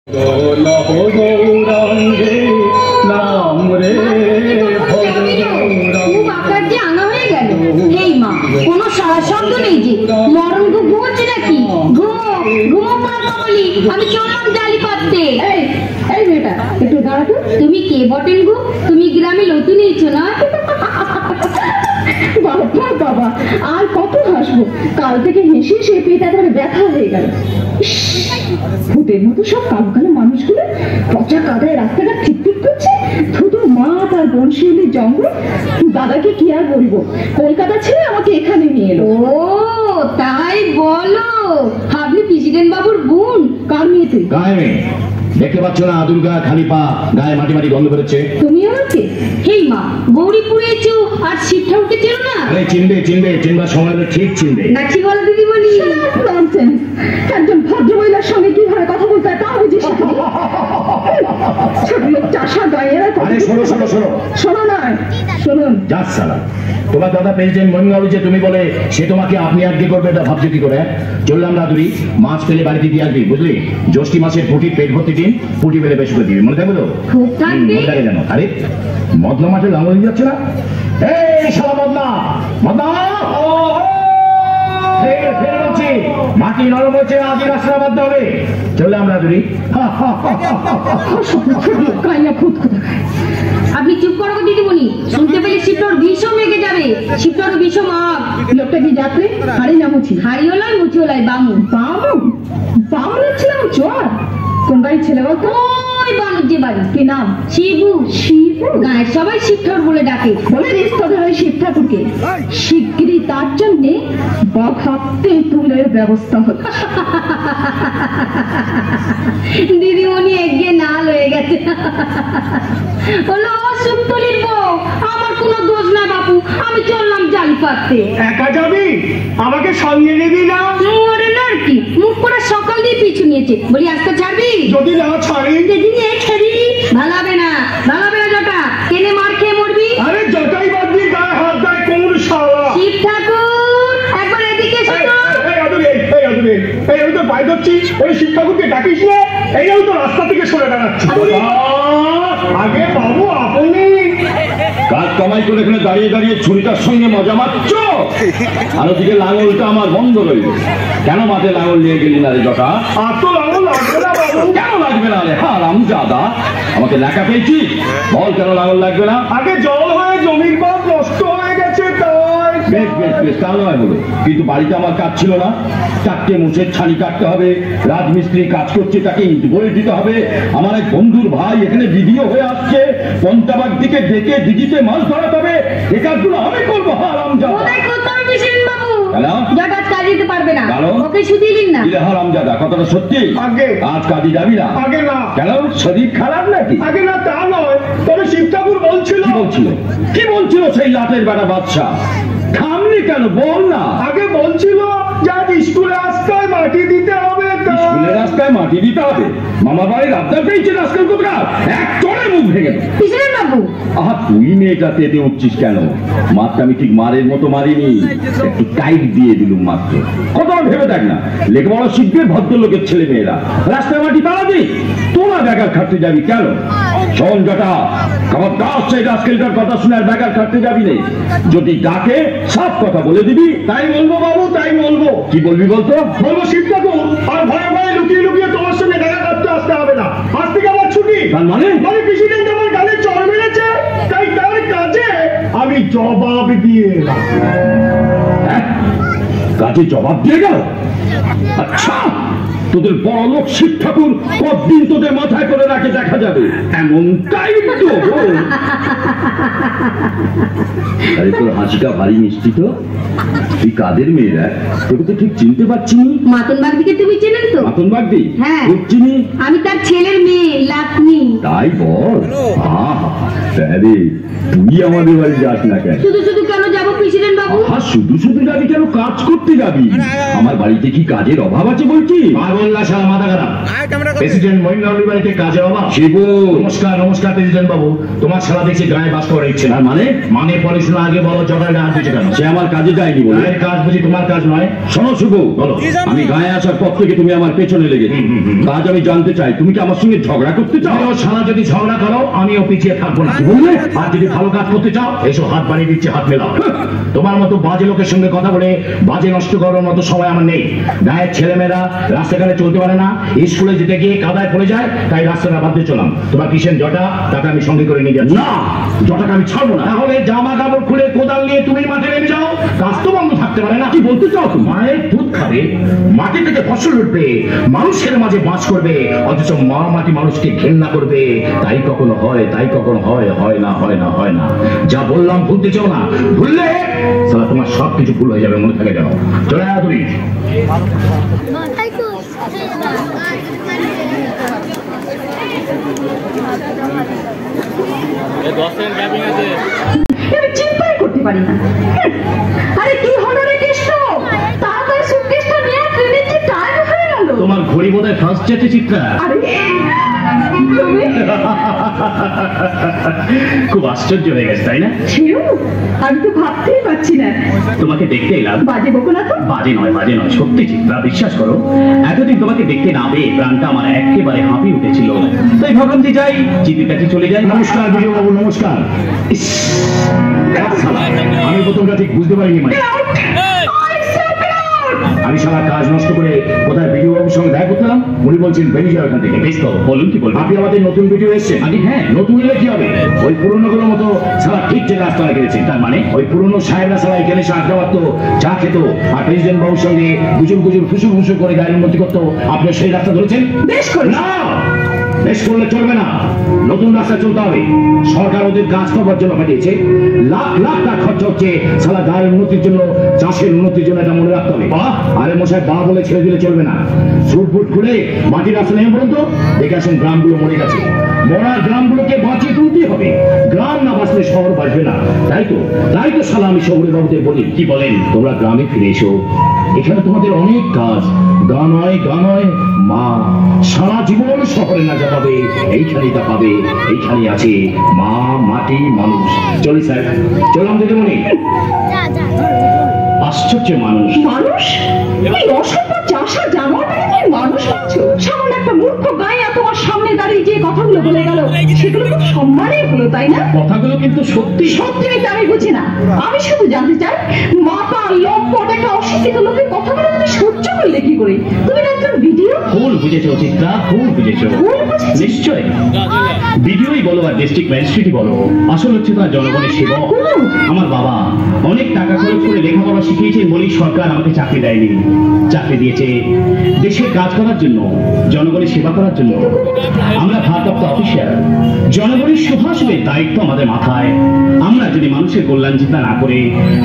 কোনো সারা শব্দ নেই যে মরণ ঘুমোচ্ছে নাকি? ঘুমো বলি আমি চললাম জালি পাততে। এই বেটা একটু দাঁড়াতো। তুমি কে বটেন গো? তুমি গ্রামে নতুন এসেছো না? বাবা বাবা আর কত হাসবো, কাল থেকে হেসে সে পেটটা ধরে ব্যথা হয়ে গেল। ভূতের মতো সব কালো কালো মানুষগুলো পচা কাদায় রাস্তাটা ঠিক ঠিক করছে। শুধু মা তার বংশীলের জঙ্গল। দাদাকে কি আর বলবো, কলকাতা ছেড়ে আমাকে এখানে নিয়ে এলো। ও তাই বলো, আপনি প্রেসিডেন্ট বাবুর বোন? কার মেয়ে তুই? গায়ে দেখতে পাচ্ছ না দুর্গা খালি পা, গায়ে মাটি মাটি গন্ধ বেরোচ্ছে। তুমি আমাকে? হেই মা, গৌরীপুরে এসো আর শিবটা উঠে ছিল না? আরে চিনবে চিনবে, চিনবার সময় ঠিক চিনবে না। কি বলো দিদিমণি? একজন ভদ্র মহিলার সঙ্গে কিভাবে কথা বলতে হয় তা বুঝিস? ছোট লোক চাষা গায়েরা। আরে শোনো শোনো শোনো শোনো নয় শুনুন। যাস সালা, তোমার দাদা প্রেসিডেন্ট মহিঙ্গালু যে তুমি বলে সে তোমাকে আপনি আজকে করবে, এটা ভাবছো কি করে? চললাম রাধুরি, মাছ পেলে বাড়িতে দিয়ে আসবি বুঝলি? জ্যৈষ্ঠী মাসের পুঁটি পেট ভর্তি দিন, পুঁটি পেলে বেশ করে দিবি, মনে থাকবে তো? মনে থাকে জানো? আরে মদনা মাঠে লাঙল নিয়ে যাচ্ছে না? এই শালা মদনা, মদনা মাটি নরম হচ্ছে, আজ রাস্তা বাধ্য হবে। চললাম রাধুরি। আপনি চুপ করো দিদিমণি, শুনতে পেলে শিবটার বিষও মেঘে যাবে। শিবটার বিষ মাগ। লোকটা কি যাত্রে? হাড়ি না মুছি? হাড়িওলাই মুচিওলাই বামু। বামু? বামু ছিলাম জ্বর। কোন বাড়ির ছেলে বলতো? ওই বাণিজ্যের বাড়ি। কি নাম? শিবু। শিবু? গায়ের সবাই শিব ঠাকুর বলে ডাকে। বলে দিস তোদের ওই শিব ঠাকুরকে শিগগিরই তার জন্যে বখাতে তুলের ব্যবস্থা হচ্ছে। দিদিমণি এগিয়ে নাল হয়ে গেছে। বলো সুপ্তলির বউ, আমার কোনো দোষ না বাপু, আমি চললাম জালি পাততে। একা যাবি? আমাকে সঙ্গে নিবি না? ওরে নাকি মুখ করে সকাল দিয়ে পিছু নিয়েছে, বলি আজকে ছাড়বি? যদি না ছাড়ি? যেদিন ছেড়ি ভালো হবে না, ভালো হবে না। জটা কেনে মার খেয়ে মরবি। আরে জটাই বাদ দিয়ে গায়ে হাত দেয় কোন শালা? শিব ঠাকুর একবার এদিকে এসো তো। আমি তো পাই ধরছি, ওই শিব ঠাকুরকে ডাকিস না? এই আমি তো রাস্তা থেকে সরে দাঁড়াচ্ছি। আগে বাবু আপনি কাজ কামাই করে এখানে দাঁড়িয়ে দাঁড়িয়ে ছুরিটার সঙ্গে মজা মারছ, আর ওদিকে লাঙলটা আমার বন্ধ রইল। কেন মাঠে লাঙল নিয়ে গেলি না রে জটা? আর তো লাঙল লাগবে না বাবু। কেন লাগবে না রে? হারাম জাদা, আমাকে লেখা পেয়েছি, বল কেন লাঙল লাগবে না? আগে জল হয়ে জমির বাঁধ নষ্ট হয়ে গেছে তাই। বেশ বেশ বেশ, তা নয় হলো, কিন্তু বাড়িতে আমার কাজ ছিল না? চারটে মুছের ছানি কাটতে হবে, রাজমিস্ত্রি কাজ করছে তাকে ইট বলে দিতে হবে, আমার এক বন্ধুর ভাই এখানে ভিডিও হয়ে আসছে, পঞ্চাবাগ দিকে ডেকে দিঘিতে মাছ ধরাতে হবে, এ কাজগুলো আমি করবো। হারাম জাদা। জটা কাজ দিতে পারবে না, ওকে শুধিয়ে দিন না। হারাম জাদা, কথাটা সত্যি? আগে আজ কাজে যাবি না? আগে না। কেন, শরীর খারাপ নাকি? আগে না তা নয়, তবে শিব ঠাকুর বলছিল। কি বলছিল সেই লাটের বেটা বাদশা? থামলি কেন, বল না। আগে বলছিল যে আজ স্কুলে রাস্তায় মাটি দিতে হবে। স্কুলের রাস্তায় মাটি দিতে হবে? মামা বাড়ির রাস্তা পেয়েছে রাস্তার কোথাও এক চড়ে মুখ ভেঙে। বাবু আহা, তুই মেয়েটা তেতে উঠছিস কেন? মাত্র আমি ঠিক মারের মতো মারিনি, একটু টাইট দিয়ে দিলুম মাত্র। কত ভেবে দেখ না, লেখাপড়া শিখবে ভদ্রলোকের ছেলে মেয়েরা, রাস্তায় মাটি তারা দিই, তোরা বেকার খাটতে যাবি কেন? শোন জটা, খবরদার সেই রাস্কেলটার কথা শুনে আর বেকার খাটতে যাবি নেই। যদি ডাকে সব কথা বলে দিবি। তাই বলবো বাবু, তাই বলবো। কি বলবি বলতো? বলবো শিব ঠাকুর আর ভয়ে ভয়ে লুকিয়ে লুকিয়ে তোমার সঙ্গে দেখা করতে আসতে হবে না, আজ থেকে আমার ছুটি। তার মানে প্রেসিডেন্ট আমার গালে চড় মেরেছে, তাই তার কাজে আমি জবাব দিয়ে এলাম। কাজে জবাব দিয়ে গেল? আচ্ছা, তোদের বড় লোক শিব ঠাকুর কতদিন তোদের মাথায় করে রাখে দেখা যাবে, এমনটাই তো। আরে তোর হাসিটা ভারী মিষ্টি তো। তুই কাদের মেয়েরা? তোকে তো ঠিক চিনতে পারছি। মাতন বাগদিকে তুমি চেনেন তো? মাতন বাগদি? হ্যাঁ খুব চিনি। আমি তার ছেলের মেয়ে লাতনি। তাই বল। রে তুই আমাদের বাড়ি যাস না কেন? শুধু শুধু কেন যাবো প্রেসিডেন্ট বাবু? শুধু শুধু যাবি কেন? কাজ করতে যাবি। আমার বাড়িতে কি কাজের অভাব আছে বলছি? পাগল্লা শালা মাথা খারাপ। প্রেসিডেন্ট মহিন্দ্রের বাড়িতে কাজের অভাব? শিবু নমস্কার নমস্কার প্রেসিডেন্ট বাবু। তোমার শালা দেখছি গায়ে বাস করার ইচ্ছে না। মানে পড়াশোনা আগে বলো, জগায় না দিচ্ছে কেন? সে আমার কাজে যায়নি বলে। গায়ের কাজ বুঝি তোমার কাজ নয়? শোনো শুভ, বলো। আমি গায়ে আসার পর থেকে তুমি আমার পেছনে লেগেছি। কাজ আমি জানতে চাই, তুমি কি আমার সঙ্গে ঝগড়া করতে চাও? শালা যদি ঝগড়া করো আমিও পিছিয়ে থাকবো না। বললে আর যদি ভালো কাজ করতে চাও এসো, হাত বাড়িয়ে দিচ্ছে, হাত মেলাও। তোমার মতো বাজে লোকের সঙ্গে কথা বলে বাজে নষ্ট করার মতো সময় আমার নেই। গায়ের ছেলেমেয়েরা রাস্তাঘাটে চলতে পারে না, স্কুলে যেতে গিয়ে কাদায় পড়ে যায়, তাই রাস্তাটা বাদ দিয়ে চলাম। তোমার কিসের জটা, তাকে আমি সঙ্গে করে নিয়ে যাচ্ছি। না, জটাকে আমি ছাড়বো না। তাহলে জামা কাপড় খুলে কোদাল নিয়ে তুমি মাঠে নেমে যাও। কাজ তো বন্ধ থাকতে পারে না। কি বলতে চাও তুমি? মায়ের দুধ খাবে, মাটি থেকে ফসল উঠবে, মানুষের মাঝে বাস করবে, অথচ মা মাটি মানুষকে ঘেন্না করবে। তাই কখনো হয়, তাই কখনো হয়, হয় না, হয় না, হয় না। যা বললাম ভুলতে চাও না, ভুললে সালা তোমার সবকিছু ভুল হয়ে যাবে, মনে থাকে যেন। চলে আয় তুমি। আমি চিন্তাই করতে পারি না। আরে কি হলো রে কৃষ্ণ? তাড়াতাড়ি সুটকেসটা নিয়ে ট্রেনের যে টাইম হয়ে গেল। তোমার ঘড়ি বোধহয় ফার্স্ট যেতে চিত্রা। আরে তুমি খুব আশ্চর্য হয়ে গেছে তাই না? ছেড়ো, আমি তো ভাবতেই পারছি না। তোমাকে দেখতে এলাম। বাজে বকো না তো। বাজে নয়, বাজে নয়, সত্যি চিত্রা, বিশ্বাস করো। এতদিন তোমাকে দেখতে না পেয়ে প্রাণটা আমার একেবারে হাঁপিয়ে উঠেছিল। তাই ভাবলাম যে যাই, চিঠির কাছে চলে যাই। নমস্কার বিজয় বাবু, নমস্কার। আমি প্রথমটা ঠিক বুঝতে পারিনি। মানে আমি সারা কাজ নষ্ট করে কোথায় ভিডিও বাবুর সঙ্গে দেখা করতাম, উনি বলছেন বেরিয়ে যাও এখান থেকে। বেশ তো, বলুন কি বলবেন? আপনি আমাদের নতুন ভিডিও এসছেন। আরে হ্যাঁ, নতুন এলে কি হবে? ওই পুরনো গুলোর মতো সারা ঠিক ঠিক রাস্তা রেখেছেন। তার মানে ওই পুরনো সাহেবরা সারা এখানে এসে আড্ডা মারতো, চা খেত, আর প্রেসিডেন্ট বাবুর সঙ্গে গুজুর গুজুর ফুসুর ফুসুর করে গাড়ির মধ্যে করতো। আপনি সেই রাস্তা ধরেছেন? বেশ করে না, বেশ করলে চলবে না, নতুন রাস্তা চলতে হবে। সরকার ওদের কাজ করবার জন্য পাঠিয়েছে, লাখ লাখ টাকা খরচ হচ্ছে সারা গায়ের উন্নতির জন্য, চাষের উন্নতির জন্য। এটা মনে রাখতে হবে। আরে মশাই, বা বলে ছেড়ে দিলে চলবে না। সুট ফুট খুলে মাটির রাস্তা নেমে পড়ুন তো, দেখে আসুন গ্রামগুলো মরে গেছে। মরা গ্রামগুলোকে বাঁচিয়ে তুলতেই হবে। গ্রাম না বাঁচলে শহর বাঁচবে না। তাই তো শালা আমি শহরের বাবুদের বলি, কি বলেন, তোমরা গ্রামে ফিরে এসো। এখানে তোমাদের অনেক কাজ। গান হয় মা, সারা জীবন শহরে না যা পাবে এইখানেই তা পাবে। এইখানে আছে মা, মাটি, মানুষ। চলি স্যার, চললাম দিদি মনে। আশ্চর্য মানুষ। মানুষ? এই অসভ্য চাষা জানোয়ারটাকে কি মানুষ ভাবছো? সামনে একটা মূর্খ গায়ে তোমার সামনে দাঁড়িয়ে যে কথাগুলো বলে গেল, সেগুলো খুব সম্মানের হলো, তাই না? কথাগুলো কিন্তু সত্যি সত্যি তো আমি বুঝি না। আমি শুধু জানতে চাই, মাথা লম্পট একটা অশিক্ষিত লোকের কথাগুলো তুমি সহ্য করলে কি করে? তুমি না একজন ভিডিও। ভুল বুঝেছো চিত্রা, ভুল বুঝেছো। ভুল বুঝেছি? নিশ্চয়, ভিডিওই বলো আর ডিস্ট্রিক্ট ম্যাজিস্ট্রেটই বলো, আসল হচ্ছে তার জনগণের সেবক। আমার বাবা অনেক টাকা খরচ করে লেখাপড়া শিখিয়েছেন বলেই সরকার আমাকে চাকরি দেয়নি। চাকরি দিয়েছে দেশের কাজ করার জন্য, জনগণের সেবা করার জন্য। আমরা ভারপ্রাপ্ত অফিসার, জনগণের সুভাষের দায়িত্ব আমাদের মাথায়। আমরা যদি মানুষের কল্যাণ চিন্তা না করে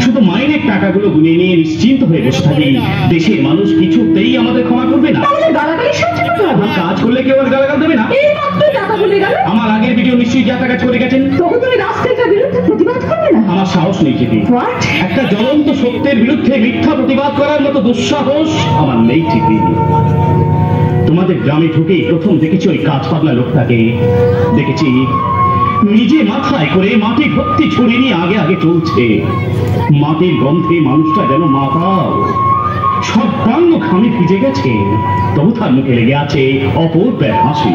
শুধু মাইনের টাকাগুলো গুনে নিয়ে নিশ্চিন্ত হয়ে বসে থাকি, দেশের মানুষ কিছুতেই আমাদের ক্ষমা করবে না। তাহলে গালাগালি সহ্য করতে হবে। কাজ করলে কেউ আর গালাগাল দেবে না। এই মাত্র টাকা বলে গেল। আমার আগের ভিডিও নিশ্চয়ই যা কাজ করে গেছেন। তখন তুমি রাস্তাটার বিরুদ্ধে প্রতিবাদ করবে না? আমার সাহস নেই চিঠি। What? একটা জ্বলন্ত সত্যের বিরুদ্ধে মিথ্যা প্রতিবাদ করার মতো দুঃসাহস আমার নেই চিঠি। তোমাদের গ্রামে ঢুকে প্রথম দেখেছি ওই কাজ পাগলা লোকটাকে। দেখেছি নিজে মাথায় করে মাটি ভর্তি ছড়িয়ে নিয়ে আগে আগে চলছে। মাটির গন্ধে মানুষটা যেন মাতাল, সর্বাঙ্গ ঘামে ভিজে গেছে, তবু তার মুখে লেগে আছে অপূর্ব হাসি।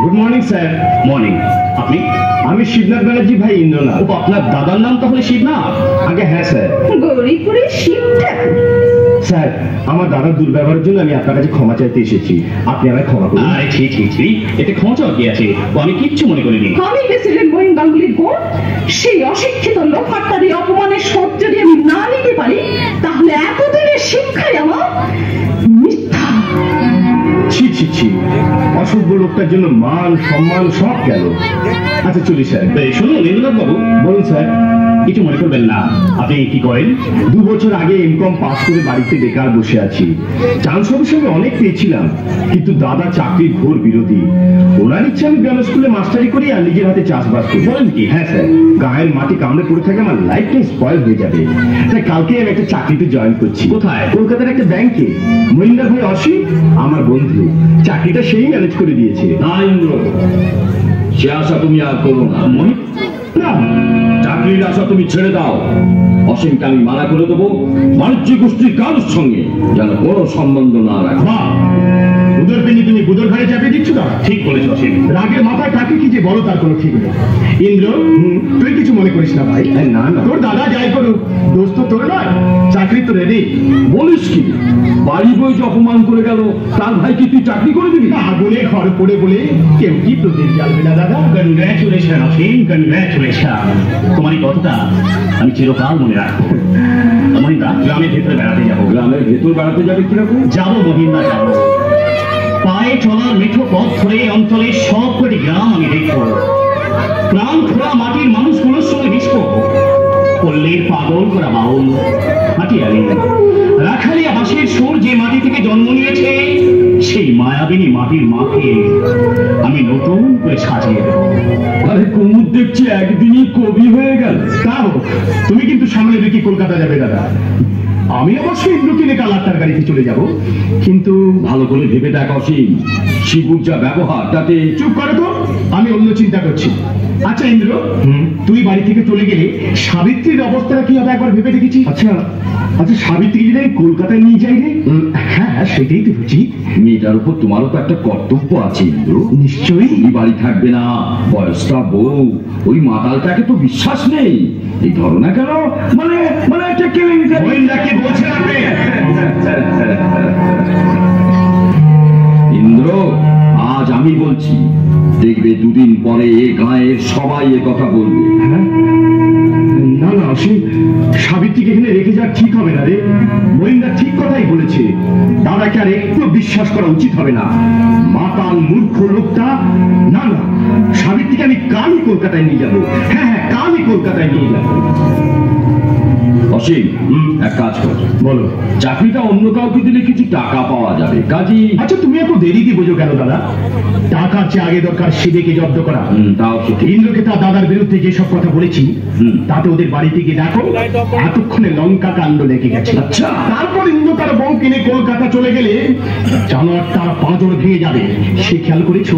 Good morning sir. মর্নিং। আপনি? আমি শিবনাথ ব্যানার্জি ভাই, ইন্দ্রনাথ। ও, আপনার দাদার নাম তাহলে শিবনাথ? আগে হ্যাঁ স্যার। গৌরীপুরের শিব ঠাকুর। স্যার, আমার দাদার দুর্ব্যবহারের জন্য আমি আপনার কাছে ক্ষমা চাইতে এসেছি। আপনি আমায় ক্ষমা করুন। আরে ঠিক, এতে ক্ষমা চাওয়া কি আছে? ও আমি কিচ্ছু মনে করিনি। আমি প্রেসিডেন্ট মহিন গাঙ্গুলির বোন। সেই অশিক্ষিত লোকটার এই অপমানের শোধ যদি আমি না নিতে পারি, তাহলে এতদিনের শিক্ষায় আমার মিথ্যা। ছি, অসভ্য লোকটার জন্য মান সম্মান সব গেল। আচ্ছা চলি স্যার। শুনুন ইন্দ্রনাথ বাবু। বলুন স্যার। কিছু মনে করবেন না। আপনি কি করেন? 2 বছর আগে এমকম পাস করে বাড়িতে বেকার বসে আছি। চান্স অবশ্যই অনেক পেয়েছিলাম, কিন্তু দাদা চাকরির ঘোর বিরোধী। ওনার ইচ্ছা আমি গ্রামের স্কুলে মাস্টারি করি আর নিজের হাতে চাষবাস করি। বলেন কি? হ্যাঁ স্যার, গায়ের মাটি কামড়ে পড়ে থাকে, আমার লাইফটাই স্পয়েল হয়ে যাবে। তাই কালকে আমি একটা চাকরিতে জয়েন করছি। কোথায়? কলকাতার একটা ব্যাংকে। মহিন্দার ভাই অসীম আমার বন্ধু, চাকরিটা সেই ম্যানেজ করে দিয়েছে। না ইন্দ্র, সে আশা তুমি আর করো না। চাকরির আশা তুমি ছেড়ে দাও। অসীমকে আমি মানা করে দেবো, বাণিজ্যিক গোষ্ঠীর কারোর সঙ্গে যেন কোনো সম্বন্ধ না রাখে। বুদর পেনি তুমি বুদর ঘরে চাপিয়ে দিচ্ছ না? ঠিক বলেছ অসীম। রাগের মাথায় কাকে কি যে বলো তার কোনো ঠিক নেই। ইন্দ্র, তুই কিছু মনে করিস না ভাই। না না, তোর দাদা যাই করুক, দোস্ত তোর নয়, চাকরি তো রেডি। বলিস কি? বাড়ি বই যে অপমান করে গেল, তার ভাই কি তুই চাকরি করে দিবি? আগুনে ঘর পড়ে বলে কেউ কি প্রদীপ জ্বালবে না দাদা? কনগ্রাচুলেশন অসীম, কনগ্রাচুলেশন। তোমার এই কথাটা আমি চিরকাল মনে রাখবো। মহিন্দা, গ্রামের ভেতরে বেড়াতে যাবো। গ্রামের ভেতর বেড়াতে যাবে কিরকম? যাবো মহিন্দা, যাবো। পায়ে চলার মিঠো পথ ধরে অঞ্চলের সবকটি গ্রাম আমি দেখবো। প্রাণ খোলা মাটির মানুষগুলোর সঙ্গে মিশবো। পল্লীর পাগল করা বাউল হাটিয়ালি রাখালিয়া হাসির সুর যে মাটি থেকে জন্ম নিয়েছে, সেই মায়াবিনী মাটির মাকে আমি নতুন করে সাজিয়ে দেবো। আরে কুমুদ দেখছি একদিনই কবি হয়ে গেল। তাও তুমি কিন্তু সামনে দেখি কলকাতা যাবে দাদা। আমি অবশ্যই ইন্দ্রকে নিয়ে কাল 8টার গাড়িতে চলে যাব, কিন্তু ভালো করে ভেবে দেখ অসীম, শিবুর যা ব্যবহার তাতে। চুপ করো তো, আমি অন্য চিন্তা করছি। আচ্ছা ইন্দ্র, তুই বাড়ি থেকে চলে গেলে সাবিত্রীর অবস্থাটা কি হবে একবার ভেবে দেখেছি? আচ্ছা আচ্ছা, সাবিত্রী যদি কলকাতায় নিয়ে যাই রে? হ্যাঁ, সেটাই তো উচিত। মেয়েটার উপর তোমারও তো একটা কর্তব্য আছে ইন্দ্র। নিশ্চয়ই। তুমি বাড়ি থাকবে না, বয়সটা বউ, ওই মাতালটাকে তো বিশ্বাস নেই। এই ধরো না কেন, মানে মানে একটা কেলেঙ্কারি। গোয়েন্দাকে বলছে রাখবে। ইন্দ্র, আজ আমি বলছি, দেখবে 2 দিন পরে এ গাঁয়ের সবাই এ কথা বলবে। না না অসীম, সাবিত্রীকে এখানে রেখে যাওয়া ঠিক হবে না রে। গোয়েন্দা ঠিক কথাই বলেছে, দাদাকে আর একটু বিশ্বাস করা উচিত হবে না। মাতাল মূর্খ লোকটা। না না, সাবিত্রীকে আমি কালই কলকাতায় নিয়ে যাবো। হ্যাঁ হ্যাঁ, কালই কলকাতায় নিয়ে যাবো। অসীম, এক কাজ কর, বলো। চাকরিটা অন্য কাউকে দিলে কিছু টাকা পাওয়া যাবে, কাজী। আচ্ছা, তুমি এত দেরি দিয়ে বোঝো কেন দাদা? টাকার চেয়ে আগে দরকার শিবেকে জব্দ করা। তাও তো ঠিক। ইন্দ্রকে তার দাদার বিরুদ্ধে যেসব কথা বলেছি, তাতে ওদের বাড়িতে গিয়ে দেখো এতক্ষণে লঙ্কা কাণ্ড লেগে গেছে। আচ্ছা। তারপর ইন্দ্র তার বউ কিনে কলকাতা চলে গেলে জানোয়ার তার পাঁজর ভেঙে যাবে। সে খেয়াল করেছো?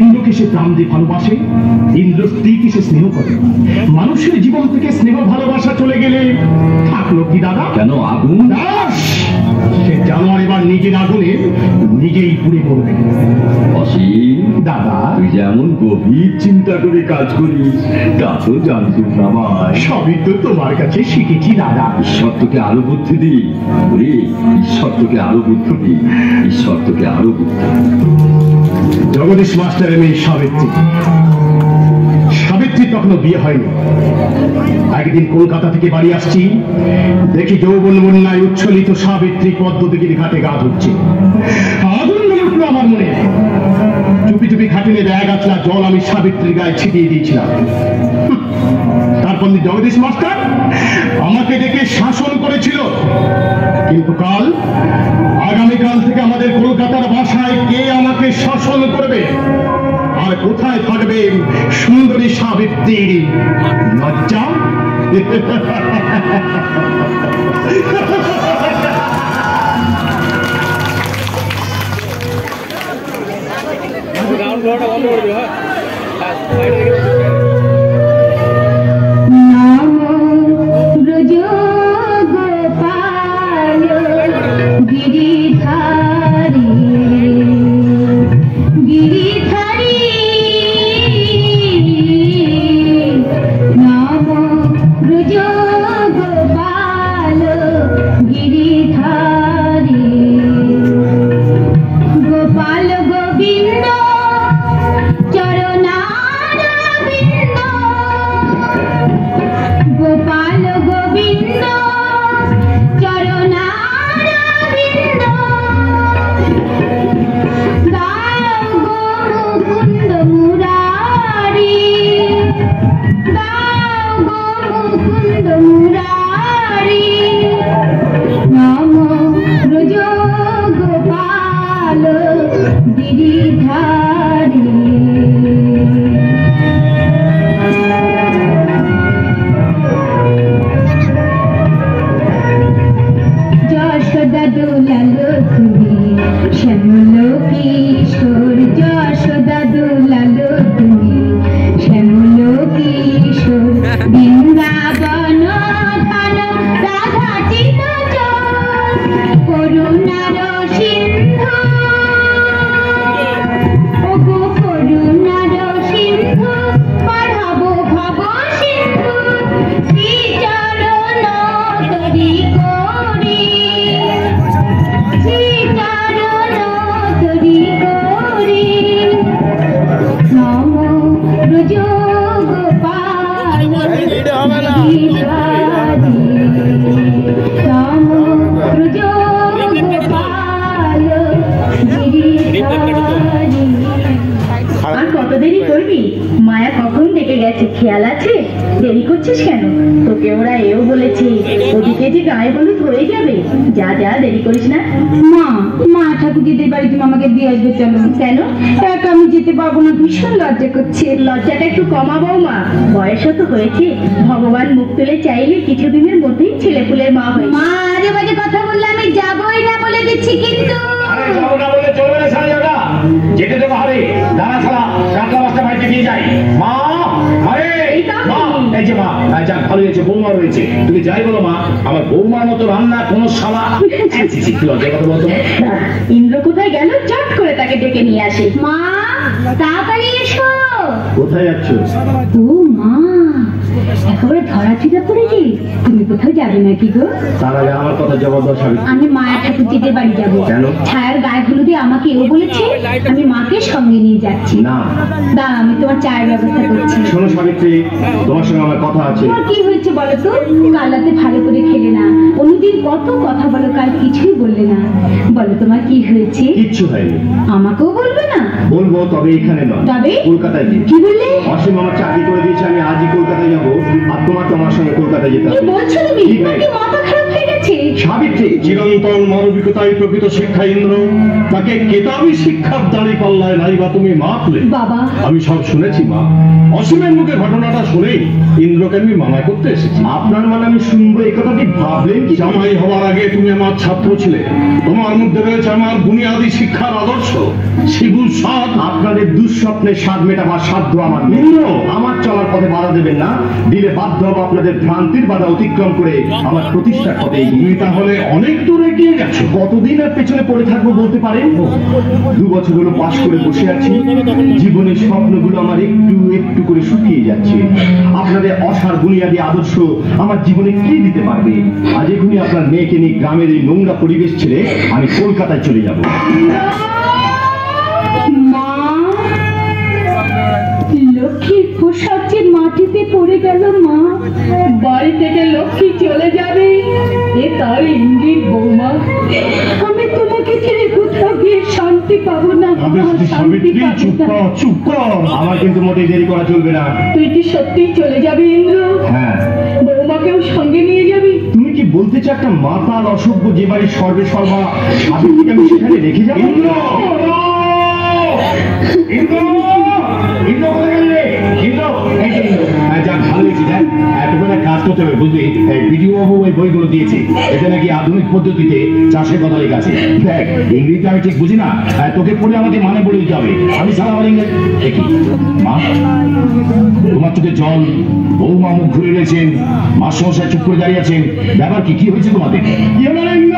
ইন্দ্রকে সে প্রাণ দিয়ে ভালোবাসে, ইন্দ্র স্ত্রীকে সে স্নেহ করে। মানুষের জীবন থেকে স্নেহ ভালোবাসা চলে গেলে থাকলো কি দাদা? কেন আগুন? সে জানোয়ার এবার নিজের আগুনে নিজেই পুড়ে পড়বে। অসীম দাদা, তুই যেমন গভীর চিন্তা করে কাজ করিস তা তো জানতুম না ভাই। সবই তো তোমার কাছে শিখেছি দাদা। ঈশ্বর তোকে আরো বুদ্ধি দি, ঈশ্বর তোকে আরো বুদ্ধি দি, ঈশ্বর তোকে আরো বুদ্ধি। জগদীশ মাস্টারের মেয়ে সাবিত্রী। সাবিত্রী তখনও বিয়ে হয়নি। একদিন কলকাতা থেকে বাড়ি আসছি, দেখি যৌবন বন্যায় উচ্ছ্বলিত সাবিত্রী পদ্মদিঘির ঘাটে গা ধুচ্ছে। আগুন লেগে উঠলো আমার মনে। চুপি চুপি ঘাটিনের 1 গাছলা জল আমি সাবিত্রীর গায়ে ছিটিয়ে দিয়েছিলাম। তারপর জগদীশ মাস্টার আমাকে ডেকে শাসন করেছিল, কিন্তু কাল, আগামীকাল থেকে আমাদের কলকাতার ভাষায় কে আমাকে শাসন করবে আর কোথায় থাকবে সুন্দরী সাবিত্রীর লজ্জা? গোপাল গোবিন্দ চরণারবিন্দ আর কত দেরি করবি? মায়া কখন ডেকে গেছে খেয়াল আছে? দেরি করছিস কেন? তোকে ওরা এও বলেছে ওদিকে যে গায়ে হলুদ হয়ে যাবে। যা যা দেরি করিস না। মা ঠাকুর দিদির বাড়িতে আমাকে দিয়ে আসবে চলো। কেন? একা আমি যেতে পারবো না, ভীষণ লজ্জা করছে। লজ্জাটা একটু কমাবো মা, বয়সও তো হয়েছে। ভগবান মুখ তুলে চাইলে কিছুদিনের মধ্যেই ছেলেপুলের মা হয়। মা আজে বাজে কথা বললে আমি যাবোই না বলে দিচ্ছি কিন্তু। যাবো না বলে চলবে না সারা জায়গা যেতে দেবো হবে। দাঁড়া ছাড়া টাকা বাসটা বাড়িতে নিয়ে যাই। মা আরে মা, এই যে মা, যাক ভালো হয়েছে, বৌমা রয়েছে। তুমি যাই বলো মা, আমার বৌমার মতো রান্না কোনো শালা। লজ্জার কথা বলতো। ইন্দ্র কোথায় গেল? চট করে তাকে ডেকে নিয়ে আসে। মা তাড়াতাড়ি এসো। কোথায় যাচ্ছ? ও মা, একেবারে ধরা চিরা পড়েছি। তুমি কোথাও যাবে নাকি গো? তার আগে আমার কথা জবাব দাও সাবিত্রী। আমি মায়া ঠাকুর দিদির বাড়ি যাবো। কেন? ছায়ার গায়ে হলুদে আমাকে এও বলেছে, আমি মাকে সঙ্গে নিয়ে যাচ্ছি। না দাঁড়া, আমি তোমার চায়ের ব্যবস্থা করছি। শোনো সাবিত্রী, তোমার সঙ্গে আমার কথা আছে। তোমার কি হয়েছে বলো তো? কাল রাতে ভালো করে খেলে না, অন্যদিন কত কথা বলো, কাল কিছুই বললে না। বলো তোমার কি হয়েছে? কিচ্ছু হয়নি। আমাকেও বলবে না? বলবো, তবে এখানে নয়, তবে? কলকাতায় গিয়ে। কি বললে? অসীম আমার চাকরি করে দিয়েছে, আমি আজই কলকাতায় যাবো। আর তোমার তো আমার সঙ্গে কলকাতায় যেতে কি হবে। বলছো তুমি? ঠিক তোমার নাই। কি মাথা খারাপ হয়ে গেছে? সাবিত্রী, চিরন্তন মানবিকতায় প্রকৃত শিক্ষা ইন্দ্র, তাকে কেতাবি শিক্ষার দাঁড়ি পাল্লায় নাই বা তুমি মাপলে। বাবা, আমি সব শুনেছি মা। অসীমের মুখে ঘটনাটা শুনেই ইন্দ্রকে আমি মানা করতে এসেছি। আপনার মানে আমি শুনবো এই কথাটি ভাবলেন কি? জামাই হওয়ার আগে তুমি আমার ছাত্র ছিলে, তোমার মধ্যে রয়েছে আমার বুনিয়াদী শিক্ষার আদর্শ। শিবু সাধ, আপনাদের দুঃস্বপ্নের স্বাদ মেটাবার সাধ্য আমার নেই। আমার চলার পথে বাধা দেবেন না, দিলে বাধ্য হবো আপনাদের ভ্রান্তির বাধা অতিক্রম করে আমার প্রতিষ্ঠার পথে এগিয়ে। তুমি তাহলে অনেক দূর এগিয়ে গেছো। কতদিন আর পেছনে পড়ে থাকবো বলতে পারেন? 2 বছর হলো পাশ করে বসে আছি। জীবনের স্বপ্নগুলো আমার একটু একটু করে শুকিয়ে যাচ্ছে। আপনাদের অসার বুনিয়াদী আদর্শ আমার জীবনে কি দিতে পারবে? আজ এখনই আপনার মেয়েকে নিয়ে গ্রামের এই নোংরা পরিবেশ ছেড়ে আমি কলকাতায় চলে যাব। মা, লক্ষ্মীর পোশাক যে মাটিতে পড়ে গেল। মা, বাড়ি থেকে লক্ষ্মী চলে যাবে, এ তার ইঙ্গিত বৌমা। আমি তোমাকে ছেড়ে কোথাও গিয়ে শান্তি পাবো না। সাবিত্রী, শান্তি সাবিত্রী, পাবো চুপ না। কর, চুপ কর। আমার কিন্তু মোটেই দেরি করা চলবে না। তুই কি সত্যি চলে যাবি ইন্দ্র? হ্যাঁ, বৌমাকেও সঙ্গে নিয়ে যাবি? তুমি কি বলতে চাও একটা মাতাল অসভ্য যে বাড়ির সর্বে সর্বা সাবিত্রীকে আমি সেখানে রেখে যাবো? কাজ করতে হবে বুঝলি। বিডিও বাবু ওই বইগুলো দিয়েছে, এতে নাকি আধুনিক পদ্ধতিতে চাষের কথা লেখা আছে। দেখ, ইংরেজিতে আমি ঠিক বুঝি না, তোকে পড়ে আমাকে মানে বলে দিতে হবে। আমি সারা আমার ইংরেজি দেখি। মা, তোমার চোখে জল, বৌমা মুখ ঘুরে রয়েছেন, মাস্টারমশাই চুপ করে দাঁড়িয়ে আছেন। ব্যাপার কি? কি হয়েছে তোমাদের? কি হলো ইন্দ্র?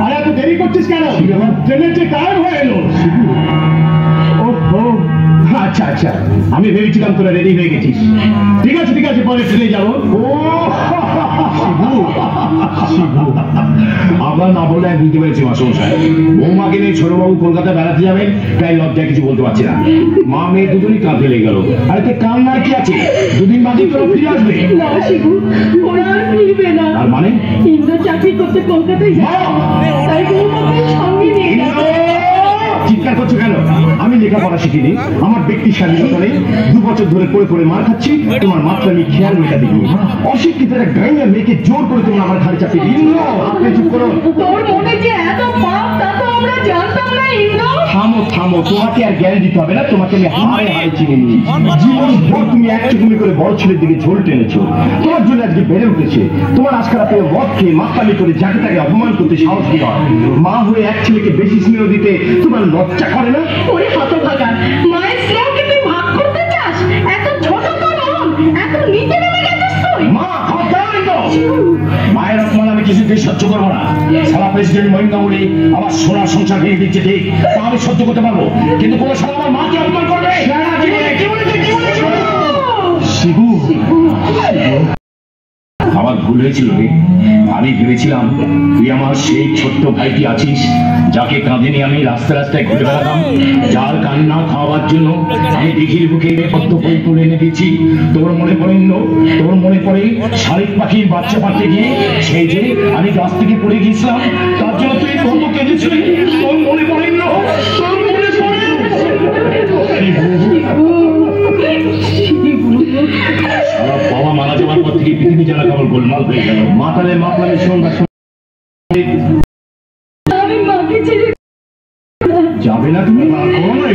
আরে এত দেরি করছিস কেন? ট্রেনের যে টাইম হয়ে এলো। আচ্ছা আচ্ছা, আমি ভেবেছিলাম তোরা রেডি হয়ে গেছিস। ঠিক আছে ঠিক আছে, পরে ট্রেনে যাবো। ও আমরা না বলে বুঝতে পেরেছি মাস্টারমশাই, বৌমাকে নিয়ে ছোটবাবু কলকাতায় বেড়াতে যাবেন, তাই লজ্জায় কিছু বলতে পারছি না। মা মেয়ে দুজনই কাঁদতে লেগে গেল। আরে তো কান্নার কি আছে? 2 দিন বাদে তোরা ফিরে আসবে। না শিবু, ওরা আর ফিরবে না। আর মানে? ইন্দ্র চাকরি করতে কলকাতায় যায়, তাই বৌমাকে সঙ্গে নিয়ে যাবে। চিৎকার করছো কেন? আমি লেখাপড়া শিখিনি, আমার ব্যক্তি স্বাধীনতা নেই। 2 বছর ধরে পড়ে পড়ে মার খাচ্ছি, তোমার মাত্রা আমি খেয়াল মেটাতে গিয়ে। অশিক্ষিত একটা গাইয়া মেয়েকে জোর করে তোমরা আমার ঘাড়ে চাপিয়ে দিচ্ছ। আপনি চুপ করো। তোর মনে যে এত পাপ, তা তো আমরা জানতাম না ইন্দ্র। থামো থামো, তোমাকে আর জ্ঞান দিতে হবে না, তোমাকে আমি হাড়ে হাড়ে চিনে নিই। জীবন ভর তুমি একটুকুনি করে বড় ছেলের দিকে ঝোল টেনেছো। তোমার জন্য আজকে বেড়ে উঠেছে। তোমার আজকাল আপনি মদ খেয়ে মাতালি করে যাকে তাকে অপমান করতে সাহস দিয়ে হয়। মা হয়ে এক ছেলেকে বেশি স্নেহ দিতে তোমার লজ্জা করে না? ওরে হতভাগা, মায়ের স্নেহকে তুই ভাগ করতে চাস? এত ছোট তোর মন, এত নিচে নেমে গেছিস তুই। মা, খাওয়া দাওয়া তো। মায়ের অপমান আমি কিছুতেই সহ্য করবো না। সারা প্রেসিডেন্ট মহিন্দা উড়ে আমার সোনার সংসার ভেঙে দিচ্ছে ঠিক, তা আমি সহ্য করতে পারবো, কিন্তু কোনো সারা আমার মাকে অপমান করবে। শিবু, আমার ভুল ভুল হয়েছিল রে। আমি ভেবেছিলাম তুই আমার সেই ছোট্ট ভাইটি আছিস, যাকে কাঁধে নিয়ে আমি রাস্তায় রাস্তায় ঘুরে বেড়াতাম, যার কান্না খাওয়ার জন্য আমি দিঘির বুকে পদ্ম ফুল তুলে এনে দিচ্ছি। তোর মনে পড়ে শালিক পাখির বাচ্চা পাঠতে গিয়ে সেই যে আমি গাছ থেকে পড়ে গিয়েছিলাম, তার জন্য তুই কত কেঁদেছিলি? তোর মনে পড়ে না? বাবা মারা যাওয়ার পর থেকে পৃথিবী জানা কেবল গোলমাল হয়ে গেল। মাতালে মাতলামের সন্ধ্যা যাবে না তুমি?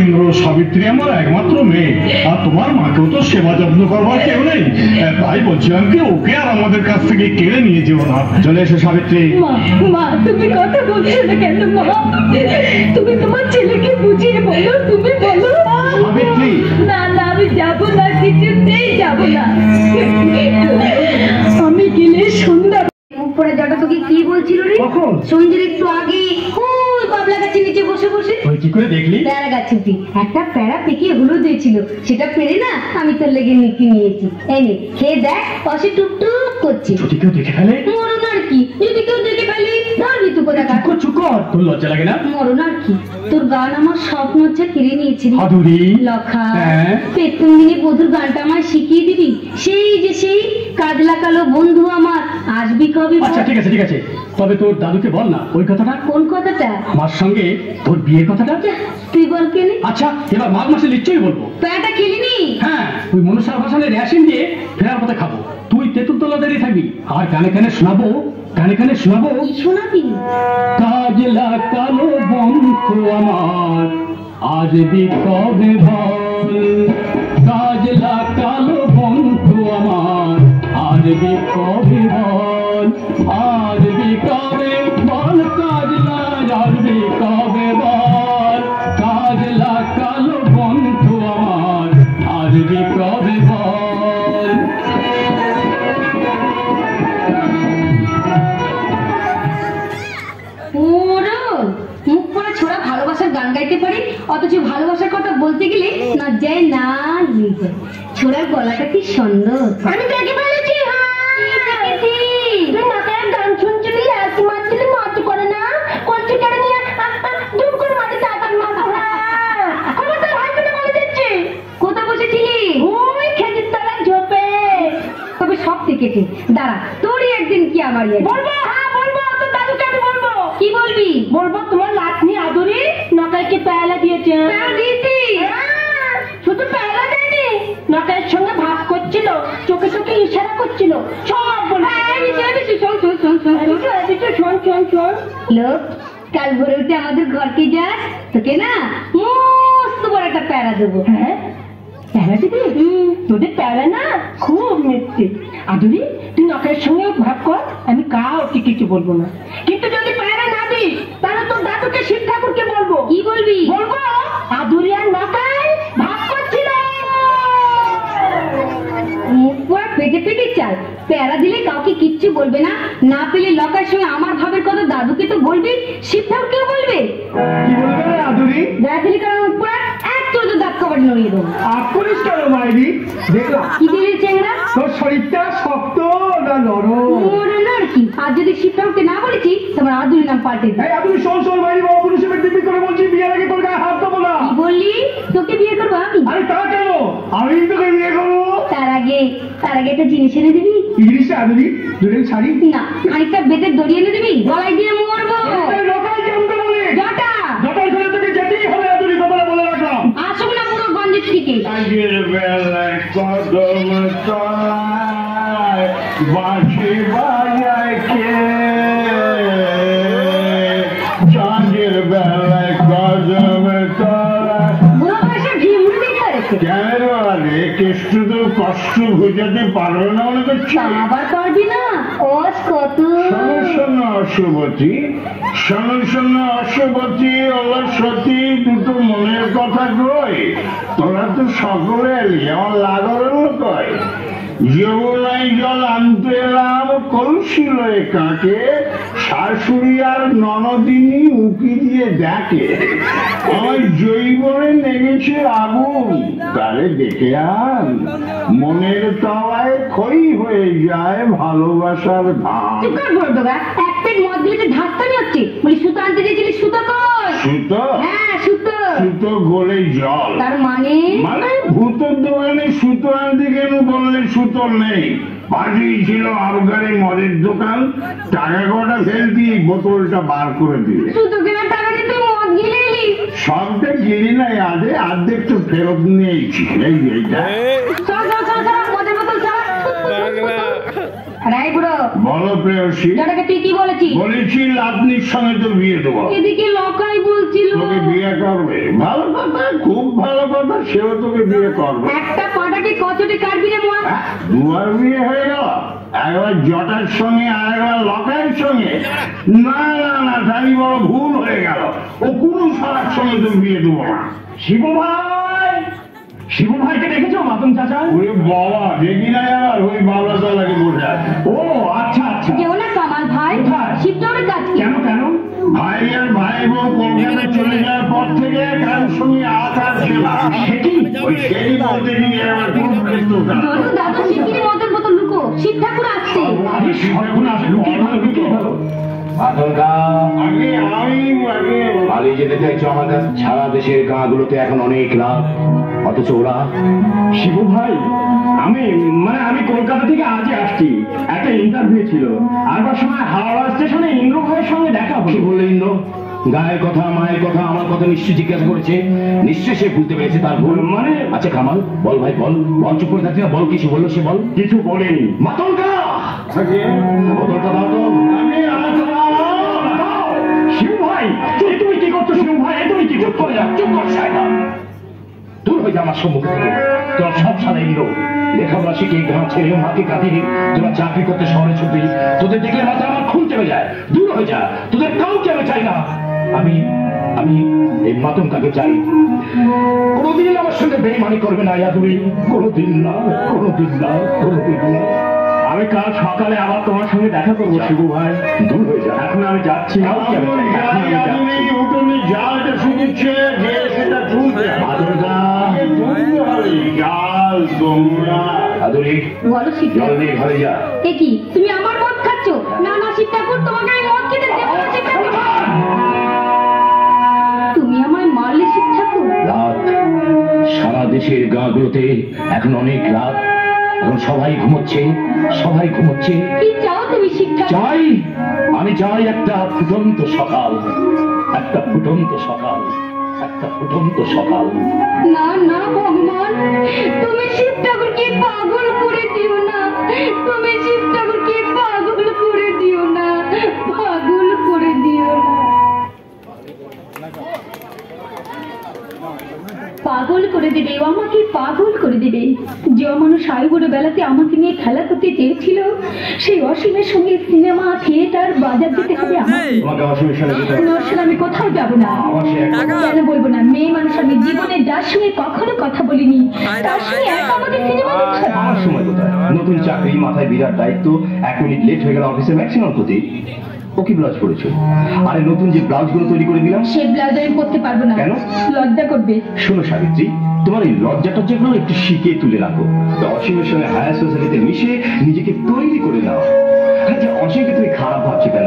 ইন্দ্র সাবিত্রী আমার একমাত্র মেয়ে, আর তোমার মাকেও তো সেবা যত্ন করবার কেউ নেই, তাই বলছিলাম কি ওকে আর আমাদের কাছ থেকে কেড়ে নিয়ে যেও না। চলে এসো সাবিত্রী। মা তুমি কথা বলছো না কেন? মা তুমি তোমার ছেলেকে বুঝিয়ে বলো, তুমি বলো। সাবিত্রী না না, আমি যাবো না, কিছুতেই যাবো না। আমি গেলে সন্ধ্যা উপরে জটা তোকে কি বলছিল রে? কখন? সঞ্জুর একটু আগে ওই বাবলা গাছের নিচে বসে বসে ওই কি করে দেখলি? প্যারা গাছে একটা প্যারা পেকে হলুদ দিয়েছিল, সেটা পেরে না আমি তোর লেগে নিতে নিয়েছি। এই নে খেয়ে দেখ, পাশে টুকটুক করছে। যদি কেউ দেখে ফেলে? মরণ আর কি, যদি কেউ দেখে ফেলি ধরবি তুই কোথা কাজ। চুপ কর, তোর লজ্জা লাগে না? মরণ আর কি, তোর গান আমার স্বপ্ন হচ্ছে কেড়ে নিয়েছি। আদুরি লখা হ্যাঁ? পেতন দিনে বধুর গানটা আমায় শিখিয়ে দিবি। সেই কাজলা কালো বন্ধু আমার, আসবি কবে? আচ্ছা ঠিক আছে ঠিক আছে, তবে তোর দাদুকে বল না ওই কথাটা। কোন কথাটা? আমার সঙ্গে তোর বিয়ের কথাটা। তুই বল কেন? আচ্ছা এবার মাঘ মাসে নিশ্চয়ই বলবো। প্যাটা খেলিনি? হ্যাঁ, ওই মনসার ভাসানের রেশন দিয়ে ফেরার পথে খাবো, তুই তেঁতুলতলা দাঁড়িয়ে থাকবি, আর কানে কানে শোনাবো কি শোনাবি? কাজলা কালো বন্ধু আমার, আসবি কবে বল? কাজলা কালো বন্ধু আমার, আসবি কবে বল? আসবি কবে বল? কাজলা আসবি কবে বল? কাজলা কালো বন্ধু আমার, আসবি কবে বল? মুখ পড়া ছোড়া ভালোবাসার গান গাইতে পারি, অথচ ভালোবাসার কথা বলতে গেলে না যায় না যায়। ছোড়ার গলাটা কি সুন্দর। আমি তোকে বলেছি তুই মাথায় গান শুনছিলি, আসি মারছিলি, মাছ করে না করছি কেন নিয়ে দুম করে মাটি তাড়াতাড়ি মাথা খবরদার হাত তুলে বলে দিচ্ছি। কোথা বসেছিলি? ওই খেজুর তলার ঝোপে। তবে সব থেকে দাঁড়া, তোরই একদিন কি আমার বলবো। হ্যাঁ বলবো, তোর দাদুকে আমি বলবো। কি বলবি? বলবো তোমার লাটনি আদুরি নকাইকে পেয়ালা দিয়েছে। দিয়েছি? শুধু পেয়ালা দেয়নি, নকাইয়ের সঙ্গে ভাগ করছিল, চোখে চোখে ইশারা করছিল, সব বলে। শোন লোক, কাল ভোরে উঠে আমাদের ঘরকে যাস, তোকে না মস্ত বড় একটা প্যারা দেবো। হ্যাঁ প্যারা দিবি? তোদের প্যারা না খুব মিষ্টি। আদুরি তুই নকাইয়ের সঙ্গে ভাগ কর, আমি কাউকে কিছু বলবো না। কিন্তু যদি প্যারা না দিস তাহলে তোর দাদুকে শিব ঠাকুরকে বলবো। কি বলবি? বলবো আদুরি আর নকাই ভাগ করছিল। মুখ পুরা পেটে চাল, প্যারা দিলে কাউকে কিচ্ছু বলবে না, না পেলে লকার সঙ্গে আমার ভাবের কথা দাদুকে তো বলবি, শিব ঠাকুরকেও বলবে। কি বলবে আদুরি? দিলি কারণ মুখ পুরা এক তোর দাঁত কবাট নড়িয়ে দেবো। আপ করিস কেন মাইরি? দেখলাম কি দিলি চেংড়া? তোর শরীরটা শক্ত না নরম? আর কি, আর যদি শিব ঠাকুরকে না বলেছি তোমার আদুরি নাম পাল্টে দিই। আপনি শোন মাইরি, বাবা পুরুষের দিবি করে বলছি বিয়ের আগে তোর গায়ে হাত দেবো না। কি বললি? তোকে বিয়ে করবো আমি? আরে তা কেন, আমি তোকে বিয়ে করবো। তার আগে একটা জিনিস এনে দিবি। ইংলিশে আদুরি দুদিন ছাড়ি না, খানিকটা বেতের দড়ি এনে দিবি, গলায় দিয়ে মরবো। লোকাল কেমন বলে জটা জটার ঘরে তোকে যেতেই হবে আদুরি, কথাটা বলে রাখলাম। আসুক না পুরো গঞ্জের থেকে। আগের বেলায় কদম তলায় বাঁশি বাজায় কে, চাঁদের বেলায় কদম তলায় বুড়ো বয়সে ভিমরু দিতে পারেছে। কেন রে, কেষ্ট তো কষ্ট বুঝাতে পারো না মনে করছি। আবার পারবি না? ওস কত শোনো অশুভতী, শোনো অশুভতী, অলসতী, দুটো মনের কথা কই, তোরা তো সকলে এলি, আমার লাগরের কয়। যমুনায় জল আনতে এলাম কলসি লয়ে কাকে, শাশুড়ি আর ননদিনী উকি দিয়ে দেখে আমার জৈবনে নেমেছে আগুন, তারে আরে দেখে আন, মনের তাওয়ায় খই হয়ে যায় ভালোবাসার ধান। চুপ কর বড়দোগা, এক পেট মদ দিলে ধাক্কানি হচ্ছে। বলি সুতো আনতে গেছিলি, সুতো কই? সুতো? হ্যাঁ সুতো। সুতো গলে জল। তার মানে? মানে ভূতের দোকানে সুতো আনতে কেন বললে সুতো নেই। পাশেই ছিল আবগারি মদের দোকান, টাকা কটা ফেলতি, বোতলটা বার করে দিলে। সুতো কেনার টাকা দিয়ে তুই মদ গিলে এলি? সবটা কিনি নাই, আধে অর্ধেক তো ফেরত নিয়েছি। এই যে এইটা। চল চল চল চল, মদের বোতল চল। রাই বুড়ো, বলো প্রেয়সী। জটাকে তুই কি বলেছিস? বলেছি লাতনির সঙ্গে তো বিয়ে দেবো। এদিকে লকাই বলছিল তোকে বিয়ে করবে। ভালো কথা, খুব ভালো কথা, সেও তোকে বিয়ে করবে। একটা পাটাকে কচুটি কাটবি রে মা। দুবার বিয়ে হয়ে গেল, একবার জটার সঙ্গে আর একবার লকাইয়ের সঙ্গে। না না না, তাই বড় ভুল হয়ে গেল। ও কোনো সারার সঙ্গে তো বিয়ে দেবো না। শিবু ভাই, শিবু ভাইকে দেখেছো মাতন চাচা? ওই বাবা দেখি না, আর ওই বাবা চালাকে বসে আছে। ও আচ্ছা আচ্ছা। কেউ না কামাল ভাই, কোথায়? শিবচরের কাছে। কেন কেন? ভাই আর ভাই বোন কলকাতা চলে যাওয়ার পর থেকে কার সঙ্গে আচার ছিল। ওই সেটি বলতে গিয়ে আমার খুব মৃত্যু। দাদু দাদু শিগগিরই মদের বোতল লুকো, শিব ঠাকুর আসছে। আরে সর্বনাশ, লুকিয়ে ভালো, লুকিয়ে ভালো। আগে পালিয়ে যেতে চাইছো আমাদের? সারা দেশের গাঁগুলোতে এখন অনেক লাভ, অথচ ওরা। শিবু ভাই, আমি কলকাতা থেকে আজই আসছি, একটা ইন্টারভিউ ছিল। আরবার সময় হাওড়া স্টেশনে ইন্দ্র ভাইয়ের সঙ্গে দেখা হলো। কি বললে ইন্দ্র? গায়ের কথা, মায়ের কথা, আমার কথা নিশ্চয় জিজ্ঞাসা করেছে। নিশ্চয় সে বুঝতে পেরেছে তার ভুল। মানে? আচ্ছা কামাল, বল ভাই বল, বল, চুপ করে থাকছি না, বল কিছু বললো সে, বল। কিছু বলেনি। মাতঙ্কা বোতলটা দাও তো। শিবু ভাই, তুমি কি করছো? শিবু ভাই, তুমি কি করছো? চুপ কর শয়তান, দূর হয়ে যা আমার সম্মুখ থেকে। তোরা সব সারা ইন্দ্র, লেখাপড়া শিখে গাঁ ছেড়ে মাকে কাঁদিয়ে তোরা চাকরি করতে শহরে ছুটি। তোদের দেখলে মাথা আমার খুন চেপে যায়। দূর হয়ে যা, তোদের কাউকে আমি চাই না। আমি আমি এই মাতঙ্কাকে চাই। কোনোদিন আমার সঙ্গে বেইমানি করবে না ইয়াদুরি, কোনোদিন না, কোনোদিন না, কোনোদিন না। আমি কাল সকালে আবার তোমার সঙ্গে দেখা করবো শিবু ভাই। দূর হয়ে যা, এখন আমি যাচ্ছি। কাউকে আমি চাই না, এখন আমি যাচ্ছি। জালটা শুনেছে যে সেটা তুলতে জাল তোমরা। আদুরি, বলো শিব জল নিয়ে ঘরে যা। এ কি, তুমি আমার মদ খাচ্ছ? না না শিব ঠাকুর, তোমাকে আমি মদ খেতে দেবো না শিব ঠাকুর। তুমি আমায় মারলে শিব ঠাকুর? রাত, সারা দেশের গাঁগুলোতে এখন অনেক রাত, এখন সবাই ঘুমোচ্ছে, সবাই ঘুমোচ্ছে। কি চাও তুমি শিব ঠাকুর? চাই, আমি চাই একটা ফুটন্ত সকাল, একটা ফুটন্ত সকাল, একটা ফুটন্ত সকাল। না না ভগবান, তুমি শিব ঠাকুরকে পাগল করে দিও না। তুমি শিব ঠাকুরকে পাগল করে দিও না, পাগল করে দিও না। পাগল করে দেবে, ও আমাকে পাগল করে দেবে। যে মানুষ আইবুড়ো বেলাতে আমাকে নিয়ে খেলা করতে চেয়েছিল, সেই অসীমের সঙ্গে সিনেমা, থিয়েটার, বাজার যেতে হবে আমাকে। তোমাকে অসুবিধা যেতে হবে। নরসিং আমি কোথাও যাবো না। আমার সে এক কেন বলবো না? মেয়ে মানুষ আমি, জীবনে যার সঙ্গে কখনো কথা বলিনি, তার সঙ্গে একা আমাকে সিনেমা দেখছে। আমার সময় কোথায়? নতুন চাকরি, মাথায় বিরাট দায়িত্ব, 1 মিনিট লেট হয়ে গেল অফিসে ম্যাক্সিমাম ক্ষতি। ও কি ব্লাউজ পরেছো? আরে নতুন যে ব্লাউজ গুলো তৈরি করে দিলাম, সে ব্লাউজ আমি পরতে পারবো না। কেন? লজ্জা করবে। শোনো সাবিত্রী, তোমার এই লজ্জাটা যেগুলো একটু শিখিয়ে তুলে রাখো। অসীমের সঙ্গে হায়ার সোসাইটিতে মিশে নিজেকে তৈরি করে নাও। আচ্ছা অসীমকে তুমি খারাপ ভাবছো কেন?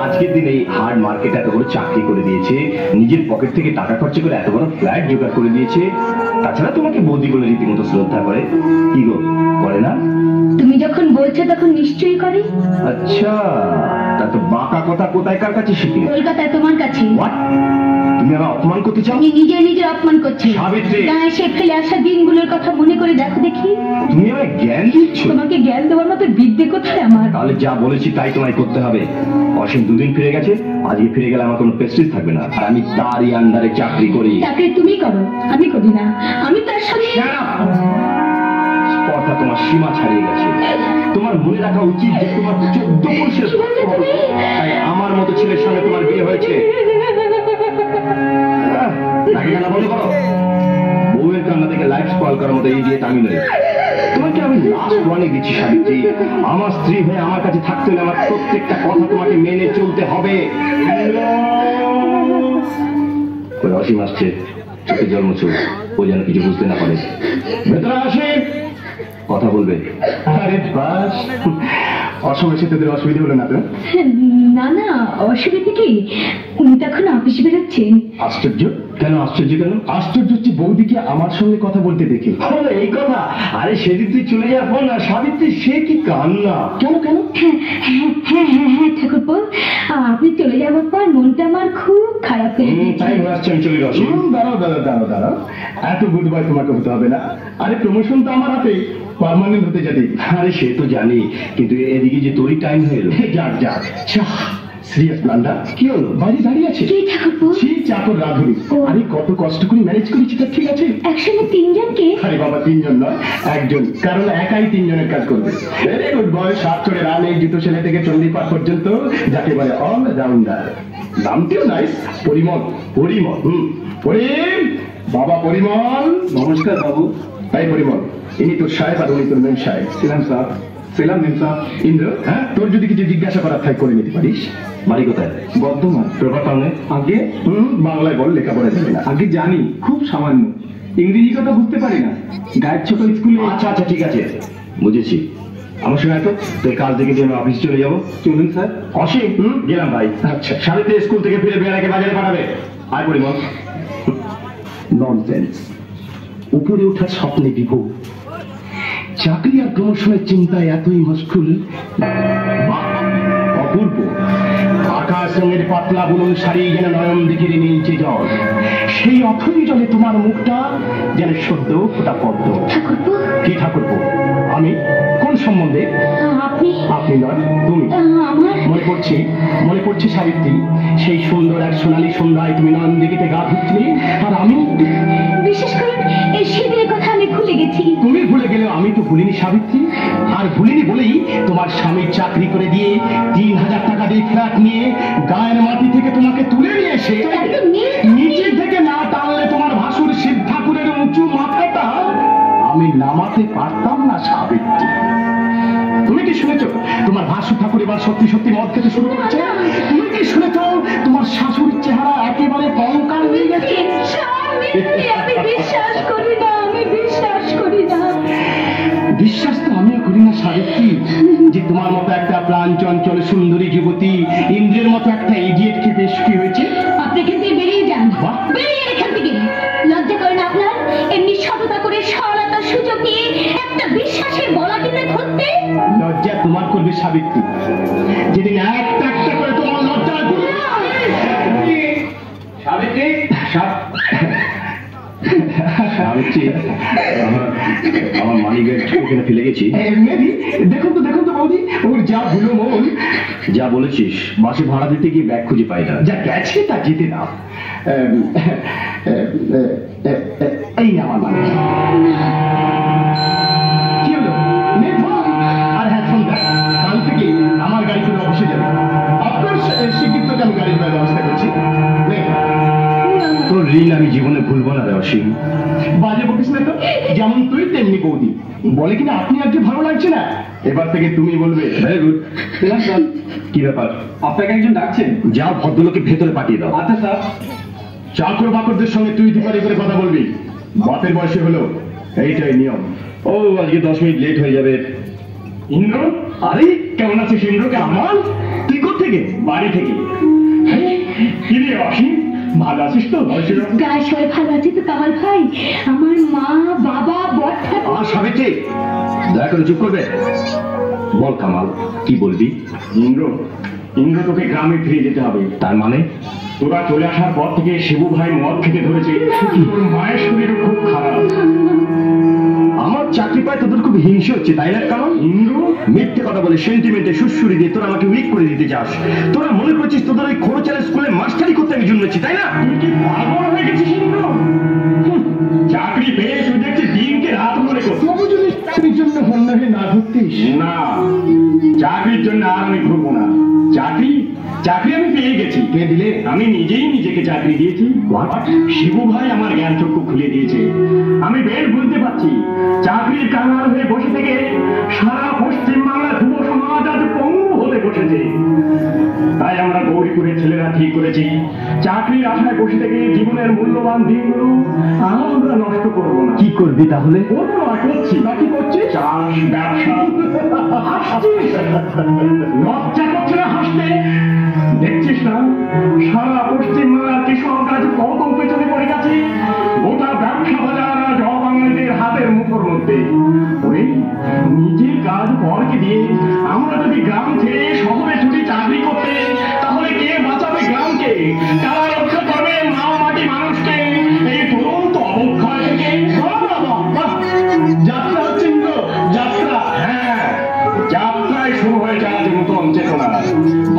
আজকের দিনে এই হার্ড মার্কেট এত বড় চাকরি করে দিয়েছে, নিজের পকেট থেকে টাকা খরচা করে এত বড় ফ্ল্যাট জোগাড় করে দিয়েছে। তাছাড়া তোমাকে বৌদি বলে রীতিমতো শ্রদ্ধা করে। কি গো, করে না? তুমি যখন বলছো তখন নিশ্চয়ই করে। আচ্ছা, তা তো বাঁকা কথা কোথায় কার কাছে শিখলে? কলকাতায় তোমার কাছে। What? তুমি আমার অপমান করতে চাও? তুমি নিজে অপমান করছো। সাবিত্রী, গায়ে সে ফেলে আসা দিনগুলোর কথা মনে করে দেখো দেখি। তুমি আমায় জ্ঞান দিচ্ছ? তোমাকে জ্ঞান দেওয়ার মতো বিদ্যে কোথায় আমার? তাহলে যা বলেছি তাই তোমায় করতে হবে। অসীম 2 দিন ফিরে গেছে, আজকে ফিরে গেলে আমার কোনো প্রেস্টিজ থাকবে না। আর আমি তারই আন্ডারে চাকরি করি। চাকরি তুমি করো, আমি করি না। আমি তার সঙ্গে। স্পর্ধা তোমার সীমা ছাড়িয়ে গেছে। তোমার মনে রাখা উচিত যে তোমার 14 পুরুষের, তাই আমার মতো ছেলের সঙ্গে তোমার বিয়ে হয়েছে। কান্না বন্ধ করো। বউয়ের কান্না থেকে লাইফ স্পয়েল করার মতো এই দিয়ে আমি নই। তোমাকে আমি লাস্ট ওয়ার্নিং দিচ্ছি সাবিত্রী, আমার স্ত্রী হয়ে আমার কাছে থাকতে হলে আমার প্রত্যেকটা কথা তোমাকে মেনে চলতে হবে। অসীম আসছে, চোখে জল মুছো। ও যেন কিছু বুঝতে না পারে। ভেতরে আসে, কথা বলবে। আরে বাস, অসময় এসে তোদের অসুবিধা হলো না তো? না না, অসুবিধা কি? উনি তখন অফিস বেরোচ্ছেন। আশ্চর্য। কেন আশ্চর্য? কেন আশ্চর্য হচ্ছে বৌদিকে আমার সঙ্গে কথা বলতে দেখে। এই কথা? আরে সেদিন তুই চলে যাবো না সাবিত্রী, সে কি কান্না! কেন কেন? হ্যাঁ ঠাকুরপো, আপনি চলে যাওয়ার পর মনটা আমার খুব খারাপ হয়ে গেছে। তাই আসছে, আমি চলে যাচ্ছি। দাঁড়াও, এত গুড বাই তোমাকে হতে হবে না। আরে প্রমোশন তো আমার হাতে, পার্মানেন্ট হতে যাবে। আরে সে তো জানি, কিন্তু এদিকে যে তোরই টাইম হয়ে এলো। যাক সিরিয়াস প্ল্যানটা কি হলো? বাইরে দাঁড়িয়ে আছে কি ঠাকুরপো? সেই চাকর রাধুরি। আরে কত কষ্ট করে ম্যানেজ করেছি, তা ঠিক আছে। একসঙ্গে তিনজনকে? আরে বাবা, তিনজন নয়, একজন, কারণ একাই তিনজনের কাজ করবে। Very good boy. সাত চড়ে রান, এই জুতো ছেলে থেকে চণ্ডীপাঠ পর্যন্ত, যাকে বলে অল রাউন্ডার। নামটিও নাইস, পরিমল। পরিম, বাবা পরিমল। নমস্কার বাবু। তাই পরিমল, ইনি তোর সাহেব আর উনি তোর মেম সাহেব। ছিলাম স্যার, ছিলাম মেম স্যার। ইন্দ্র, হ্যাঁ, তোর যদি কিছু জিজ্ঞাসা করার থাকে করে নিতে পারিস। বাড়ি কোথায়? বর্ধমান। প্রভাব টাউনে। আগে বাংলায় বল, লেখাপড়া যাবে না। আগে জানি, খুব সামান্য। ইংরেজি কথা বুঝতে পারি না। গায়ের ছোট স্কুলে। আচ্ছা ঠিক আছে, বুঝেছি। আমার সঙ্গে এত তুই কাল থেকে আমি অফিস চলে যাবো। চলুন স্যার। অসীম, গেলাম ভাই। আচ্ছা। সাবিত্রী স্কুল থেকে ফিরে বেড়াকে বাজারে পাঠাবে। আয় পরিমল। ননসেন্স। উপরে ওঠার স্বপ্নে বিভোর, চাকরি আর প্রমোশনের চিন্তায় এতই মশগুল। অপূর্ব আকাশ রঙের পাতলা বুলন শাড়ি যেন নয়ন দিঘির নীলচে জল, সেই অথই জলে তোমার মুখটা যেন সদ্য ফোটা পদ্ম। ঠাকুরপো। কি ঠাকুরপো? আমি? কোন সম্বন্ধে? আপনি নয়, তুমি। আমার মনে পড়ছে সাবিত্রী, সেই সুন্দর এক সোনালী সন্ধ্যায় তুমি নয়ন দিঘিতে গা ধুচ্ছিলে, আর আমি। বিশেষ করে এই সেদিনের কথা আমি ভুলে গেছি। তুমি ভুলে গেলে আমি তো ভুলিনি সাবিত্রী। আর ভুলিনি বলেই তোমার স্বামীর চাকরি করে দিয়ে 3000 টাকা দিয়ে ফ্ল্যাট নিয়ে গায়ের মাটি থেকে তোমাকে তুলে নিয়ে এসে নিচে থেকে না টানলে তোমার ভাসুর শিব ঠাকুরের উঁচু মাথাটা আমি নামাতে পারতাম না সাবিত্রী। তুমি কি শুনেছ তোমার ভাসুর ঠাকুর এবার সত্যি সত্যি মদ খেতে শুরু করেছে? তুমি কি শুনেছ তোমার শাশুড়ির চেহারা একেবারে কঙ্কাল হয়ে গেছে? আমি বিশ্বাস করি না, বিশ্বাস তো আমিও করি না সাবিত্রী, যে তোমার মতো একটা প্রাণ চঞ্চল সুন্দরী যুবতী ইন্দ্রের মতো একটা ইডিয়েটকে বেশ কি হয়েছে। আপনি কিন্তু বেরিয়ে যান, বাহ। বেরিয়ে এখান থেকে। লজ্জা করে না আপনার এমনি সততা করে সরলতার সুযোগ নিয়ে একটা বিশ্বাসের বলা টিপে ধরতে? লজ্জা তোমার করবে সাবিত্রী, যেদিন একটা একটা করে তোমার লজ্জা করবে। সাবিত্রী, আমার মানি ব্যাগ এখানে ফেলে গেছি। দেখুন তো বৌদি, ওর যা ভুলো মন। যা বলেছিস, বাসে ভাড়া দিতে গিয়ে ব্যাগ খুঁজে পাই না। যা গেছে তা যেতে দাও। এই না আমার মানে কি হলো? আর হ্যাঁ শোন, কাল থেকে আমার গাড়ি করে অফিসে যাবে। অফকোর্স শিগগির তোকে আমি গাড়ির ব্যবস্থা করছি। তোর ঋণ আমি জীবনে ভুলবো না রে অসীম। বাজে বকিস না তো, যেমন তুই তেমনি বৌদি। বলে কিনা আপনি আজকে ভালো লাগছে না, এবার থেকে তুমি বলবে। Very good. কি ব্যাপার? আপনাকে একজন ডাকছেন। যাও, ভদ্রলোকে ভেতরে পাঠিয়ে দাও। আচ্ছা স্যার। চাকর বাকরদের সঙ্গে তুই তুকারি করে কথা বলবি। বাপের বয়সে হলো এইটাই নিয়ম। ও আজকে 10 মিনিট লেট হয়ে যাবে। ইন্দ্র, আরে কেমন আছিস ইন্দ্র? কেমন? তুই কোত্থেকে? বাড়ি থেকে। কি রে অসীম, ভালো আছিস তো? গায়ে সবাই ভালো আছে তো কামাল ভাই? আমার মা, বাবা, বর ঠাকুর। আর সাবিত্রী, দয়া করে চুপ করবে। বল কামাল, কি বলবি? ইন্দ্র তোকে গ্রামে ফিরে যেতে হবে। তার মানে? তোরা চলে আসার পর থেকে শিবু ভাই মদ খেতে ধরেছে। তোর মায়ের শরীরও খুব খারাপ। আমার চাকরি পায় তোদের খুব হিংসে হচ্ছে, তাই না? কারণ ইন্দ্র মিথ্যে কথা বলে সেন্টিমেন্টে সুশ্রুরি দিয়ে তোরা আমাকে উইক করে দিতে চাস। তোরা মনে করছিস তোদের ওই খোরচালের স্কুলে মাস্টারি করতে আমি জন্মেছি, তাই না? তুই কি পাগল হয়ে গেছিস ইন্দ্র? চাকরি পেয়ে তুই দেখছি দিনকে রাত মনে করছিস। তবু যদি চাকরির জন্য হন্যে না ঘুরতিস। না, চাকরির জন্য আর আমি ঘুরবো না। চাকরি আমি পেয়ে গেছি। কে দিলে? আমি নিজেই নিজেকে চাকরি দিয়েছি। শিবু ভাই আমার জ্ঞান চক্ষু খুলে দিয়েছে। আমি বেশ বুঝতে পারছি চাকরির কাঙাল হয়ে বসে থেকে সারা পশ্চিম বাংলার যুব সমাজ আজ পঙ্গু হতে বসেছে। তাই আমরা গৌরীপুরের ছেলেরা ঠিক করেছি চাকরির আশায় বসে থেকে জীবনের মূল্যবান দিনগুলো আমরা নষ্ট করব না। কি করবি তাহলে? করছি না, কি করছি? চাষ, ব্যবসা। হাসছিস? লজ্জা করছে না হাসতে? দেখছিস না সারা পশ্চিমবাংলার কৃষক আজ কত পেছনে পড়ে গেছে। গোটা ব্যবসা বাজার জবাংলাদের হাতের মুঠোর মধ্যে। ওরে নিজের কাজ পরকে দিয়ে আমরা যদি গ্রাম ছেড়ে শহরে ছুটি চাকরি করতে, তাহলে কে বাঁচাবে গ্রামকে? কারা রক্ষা করবে মা মাটি মানুষকে এই দুরন্ত অবক্ষয় থেকে? যাত্রা হচ্ছে তো যাত্রা। হ্যাঁ, যাত্রায় শুরু হয়ে যায় নতুন চেতনা।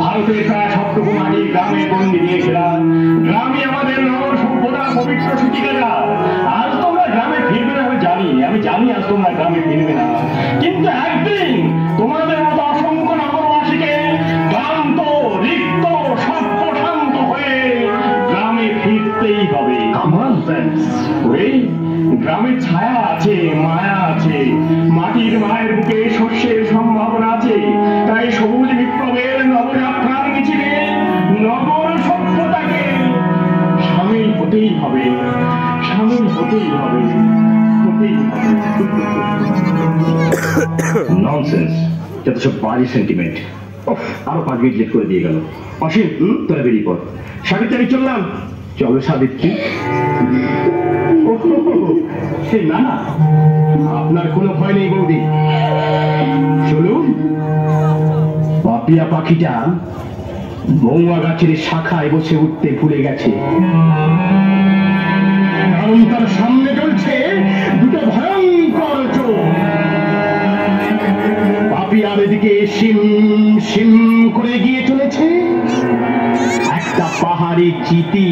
ভারতের প্রায় সবটুকু মাটি গ্রামে বন্দি দিয়ে ঘেরা। গ্রামে আমাদের নগর সভ্যতার পবিত্র সূচিকারা। আজ তোমরা গ্রামে ফিরবে না আমি জানি আজ তোমরা গ্রামে ফিরবে না, কিন্তু একদিন তোমাদের মতো অসংখ্য নগরবাসীকে ক্লান্ত, রিক্ত, সর্বশান্ত হয়ে গ্রামে ফিরতেই হবে। গ্রামের ছায়া আছে, মায়া আছে, মাটির মায়ের বুকে শস্যের সম্ভাবনা আছে। তাই সবুজ বিপ্লবের নবযাত্রার মিছিলে নগর সভ্যতাকে সামিল হতেই হবে, সামিল হতেই হবে, হতেই হবে। ননসেন্স, যত সব বাজে সেন্টিমেন্ট। আরো 5 মিনিট লেট করে দিয়ে গেল। অসীম, তোরা বেরিয়ে পড়। সাবিত্রী, আমি চললাম। চলো সাবিত্রী। না না, আপনার কোনো ভয় নেই বৌদি। চলুন। পাপিয়া পাখিটা মৌয়া গাছের শাখায় বসে উঠতে ভুলে গেছে, কারণ তার সামনে চলছে দুটো ভয়ঙ্কর চোখ। পাপিয়ার দিকে সিম সিম করে গিয়ে চলেছে একটা পাহাড়ি চিতি।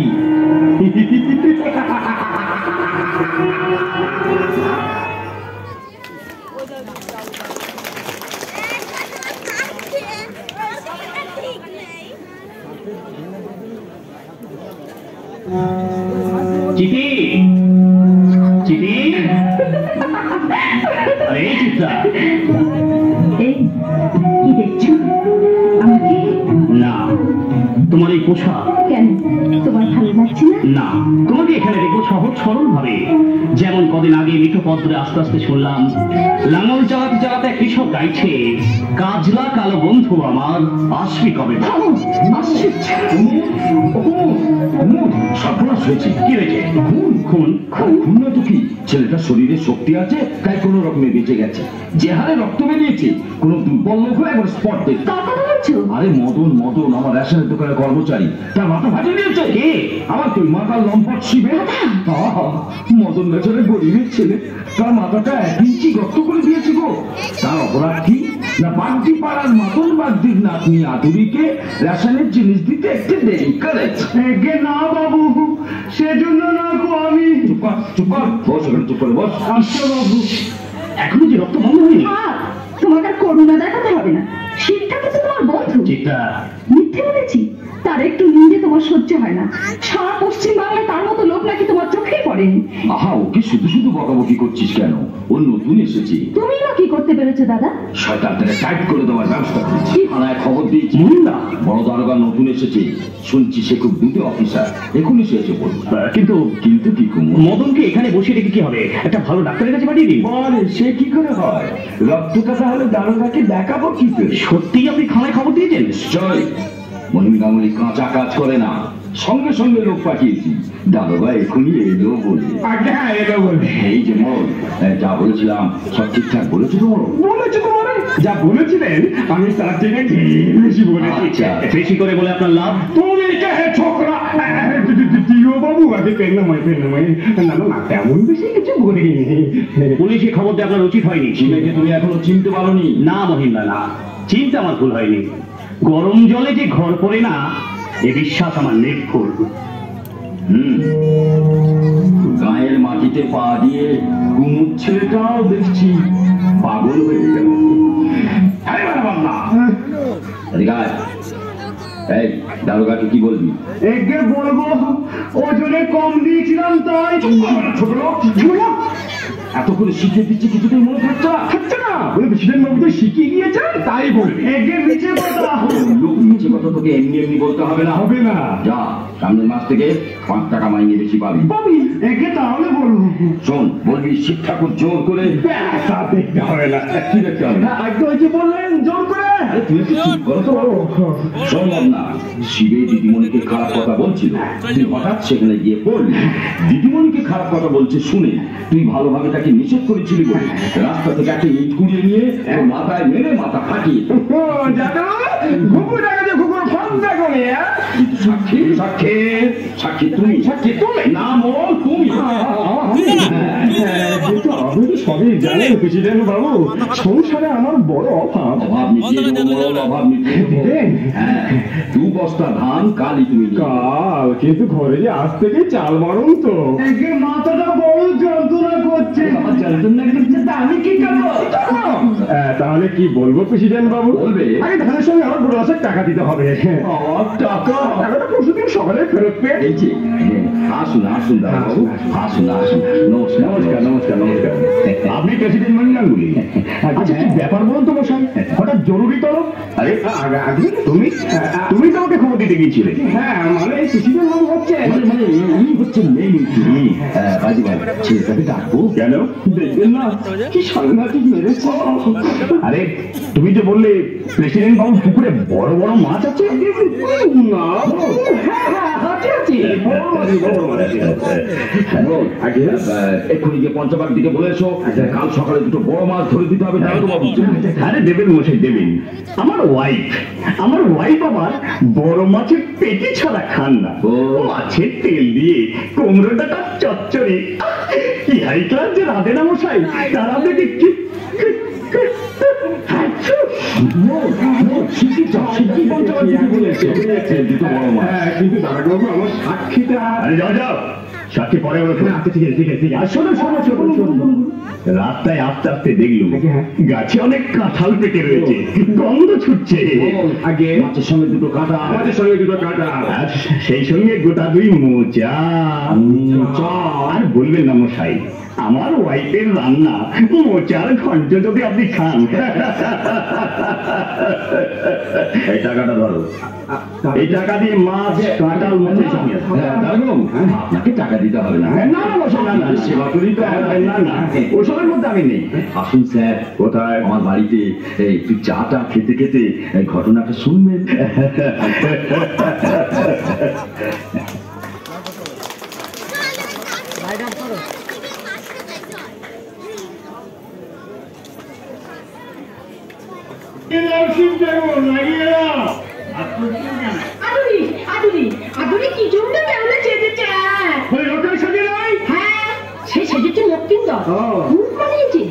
চিতি, চিতি, আরে চিত্রা, এই কি দেখছো আমাকে? না, তোমার এই পোশাক। কেন, তোমার ভালো লাগছে না? না, তোমাকে এখানে দেখবো সহজ সরল ভাবে। যেমন কদিন আগে মিঠো পদ্রে আস্তে আস্তে শুনলাম লাঙল চালাতে চালাতে এক কৃষক গাইছে, কাজলা কালো বন্ধু আমার আসবি কবে? সর্বনাশ হয়েছে। কি হয়েছে? খুন খুন খুন না তো কি? ছেলেটার শরীরে শক্তি আছে, তাই কোনো রকমে বেঁচে গেছে। যে হারে রক্ত বেরিয়েছে, কোনো দুর্বল লোক হয়ে একবার স্পট দেখে। আরে মদন, মদন আমার রেশনের দোকানের কর্মচারী, তার মাথা ফাটিয়ে দিয়েছে। কে? আমার তুই মাথার লম্পট শিবে। মদন বেচারে গরিবের ছেলে, তার মাথাটা 1 ইঞ্চি গর্ত করে দিয়েছে গো। তার অপরাধ কি? না বাগদি পাড়ার মতন বাগদির নাতনি আদুরিকে রেশনের জিনিস দিতে একটু দেরি করেছে। না বাবু, সেজন্য না গো। আমি চুপ কর, চুপ কর, বস ওখানে, চুপ করে বস। আচ্ছা বাবু, এখনো যে রক্ত বন্ধ হয়নি। তোমাকে আর করুণা দেখাতে হবে না। শিবটা কিন্তু তোমার বন্ধু। চিত্রা, মিথ্যে বলেছি? তার একটু নিন্দে তোমার সহ্য হয় না। সারা পশ্চিম বাংলায় তার মতো লোক নাকি তোমার চোখেই পড়েনি। আহা, ওকে শুধু শুধু বকাবকি করছিস কেন? ও নতুন এসেছি। তুমি না কি করতে পেরেছো দাদা? শয়তানটাকে টাইট করে দেওয়ার ব্যবস্থা করেছি। থানায় খবর দিয়েছি। না, বড় দারোগা নতুন এসেছে, শুনছি সে খুব দ্রুত অফিসার, এখনই সে এসে পড়বে। কিন্তু কিন্তু কি কুমু, মদনকে এখানে বসে রেখে কি হবে? একটা ভালো ডাক্তারের কাছে পাঠিয়ে দিন। বলে সে কি করে হয়? রক্তটা তাহলে দারোগাকে দেখাবো কি করে? সত্যিই আপনি থানায় খবর দিয়েছেন? নিশ্চয়। মহিম গাঙ্গুলি কাঁচা কাজ করে না, সঙ্গে সঙ্গে লোক পাঠিয়েছি। দারোগা এখনই এলো বলে। এই যে মরণ, যা বলেছিলাম সব ঠিকঠাক বলেছো তো? বলেছি তোমার যা বলেছিলেন আমি তার থেকে বেশি বলেছি। আচ্ছা, বেশি করে বলে আপনার লাভ? তুমি কে ছোকরা? দিও বাবু, আগে পেন্নাময় পেন্নাময়। না না, তেমন বেশি কিছু বলিনি। পুলিশে খবর দেওয়া আপনার উচিত হয়নি। ছেলেকে তুমি এখনো চিনতে পারোনি? না মহিন্দা, না, চিন্তা আমার ভুল হয়নি। গরম জলে যে ঘর পড়ে না, এ বিশ্বাস আমার নির্ভুল। গায়ের মাটিতে পা দিয়ে কুমুর ছেলেটাও দেখছি পাগল হয়ে গেল। এই দারোগাকে কি বলবি? একে বলবো ওজনে কম দিয়েছিলাম তাই। ছোট লোক, ছোট লোক, এত করে শিখিয়ে দিচ্ছে কিছুতেই মনে থাকছে না। থাকছে না বলে প্রেসিডেন্ট বাবু তো শিখিয়ে গিয়েছেন তাই বলবে। একে নিচে কথা লোক নিচে কথা তোকে এমনি এমনি বলতে হবে না। হবে না। যা সামনের মাস থেকে 5 টাকা মাইনে বেশি পাবি। পাবি একে তাহলে বলবো। শোন বলবি শিব ঠাকুর জোর করে তা দেখতে হবে না। কি দেখতে হবে? আগে ওই যে বললেন জোর করে। আরে তুই কি ঠিক করো তো? সম্ভব না। শিবে দিদিমণিকে খারাপ কথা বলছিল, তুই হঠাৎ সেখানে গিয়ে পড়লি। দিদিমণিকে খারাপ কথা বলছে শুনে তুই ভালোভাবে তাকে নিষেধ করেছিলি বলে রাস্তা থেকে একটা ইট কুড়িয়ে নিয়ে ওর মাথায় মেরে মাথা ফাটিয়ে। সাক্ষী সাক্ষী সাক্ষী তুমি, সাক্ষী তুমি না মোর তুমি। কিন্তু আপনি তো সবই জানেন প্রেসিডেন্ট বাবু, সংসারে আমার বড় অভাব। অভাব মিটিয়ে দেবো, অভাব মিটিয়ে দেবেন। হ্যাঁ 2 বস্তা ধান কালই তুমি কাল, কিন্তু ঘরে যে আজ থেকে চাল বারণ তো। মাথাটা বড় যন্ত্রণা করছে। যন্ত্রণা করছে তা আমি কি করবো? তাহলে কি বলবো প্রেসিডেন্ট বাবু? বলবে আগে ধানের সঙ্গে আমার 2 মাসের টাকা দিতে হবে। টাকা টাকাটা পরশুদিন সকালে ফেরত পেয়ে। এই যে আসুন আসুন দাদাবাবু, আসুন আসুন। নমস্কার নমস্কার নমস্কার নমস্কার। আপনি প্রেসিডেন্ট মন্ডাঙ্গুলি? আচ্ছা কি ব্যাপার বলুন তো মশাই, হঠাৎ জরুরি তলব? আরে তুমি তুমি তো আমাকে খবর দিতে গিয়েছিলে। হ্যাঁ মানে প্রেসিডেন্ট বাবু হচ্ছে মানে এই হচ্ছে মেইন। বাজি ভাই ছেলেটাকে ডাকবো কেন? দেখবেন না কি সাংঘাতিক মেরেছে। আরে তুমি যে বললে প্রেসিডেন্ট বাবু পুকুরে বড় বড় মাছ আছে। না এক্ষুনি গিয়ে পঞ্চবাগ দিকে বলে এসো, কাল সকালে 2টো বড় মাছ ধরে দিতে হবে। আরে দেবেন মশাই দেবেন। আমার ওয়াইফ আবার বড় মাছের পেটি ছাড়া খান না। মাছের তেল দিয়ে কুমড়োটা চচ্চড়ি কি হাই ক্লাস যে রাধে না মশাই, তার আপনাকে কিন্তু দাদাবাবু আমার সাক্ষীটা। আরে যাও যাও, সাক্ষী পরে ঠিক আছে ঠিক আছে। আর শোনো শোনো শোনো শোনো, রাস্তায় আস্তে আস্তে দেখলুম গাছে অনেক কাঁঠাল পেকে রয়েছে, গন্ধ ছুটছে। আগে মাছের সঙ্গে 2টো কাঁটা, মাছের সঙ্গে 2টো কাঁটা, আর সেই সঙ্গে গোটা 2 মোচা। আর বলবেন না মশাই, আমার ওয়াইফের রান্না মোচার ঘন্ট যদি আপনি খান। এই টাকাটা ধরো। এই টাকা দিয়ে মাছ কাঁঠাল মোচা সঙ্গে আপনাকে টাকা দিতে হবে না। না না মশাই না না, সেবা করি তো। না না ওসবের মধ্যে আমি নেই। আসুন স্যার। কোথায়? আমার বাড়িতে একটু চাটা খেতে খেতে ঘটনাটা শুনবেন। কি জন্য কেমন চেয়েছে? হ্যাঁ সে সেজেছে লক্ষ্মীন্দর, খুব বানিয়েছে।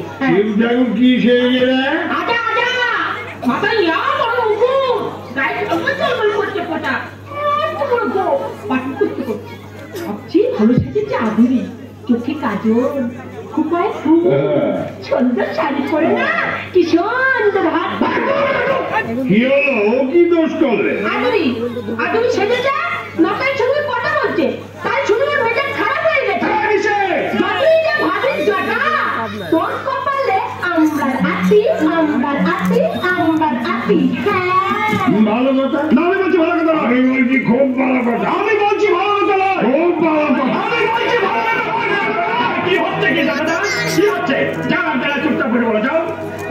কি সেজে? আজা আজা মাথা ইয়া বড় উকুন গায়ে চলবল করতে ফোটা বড় গো পাটি করতে করতে সবচেয়ে ভালো সেজেছে আদুরি। চোখে কাজল, খুপায় ফুল, সুন্দর শাড়ি পরে না কি সুন্দর হাত। কি হলো? ও কি দোষ করলে? আদুরি আদুরি সেজেছে, নটার সঙ্গে কথা বলছে, তাই শুনে মেজাজ খারাপ হয়ে গেছে। যতই যে ভাবিস জটা, তোর কপালে আমরার আতি আমরার আতি আমরার আতি। ভালো কথা না, আমি বলছি ভালো কথা। আমি বলছি খুব ভালো কথা। আমি বলছি ভালো কথা না, খুব ভালো কথা। আমি বলছি ভালো কথা। কি হচ্ছে কি দাদা? কি হচ্ছে? যাও আপনারা চুপচাপ করে বলো, যাও।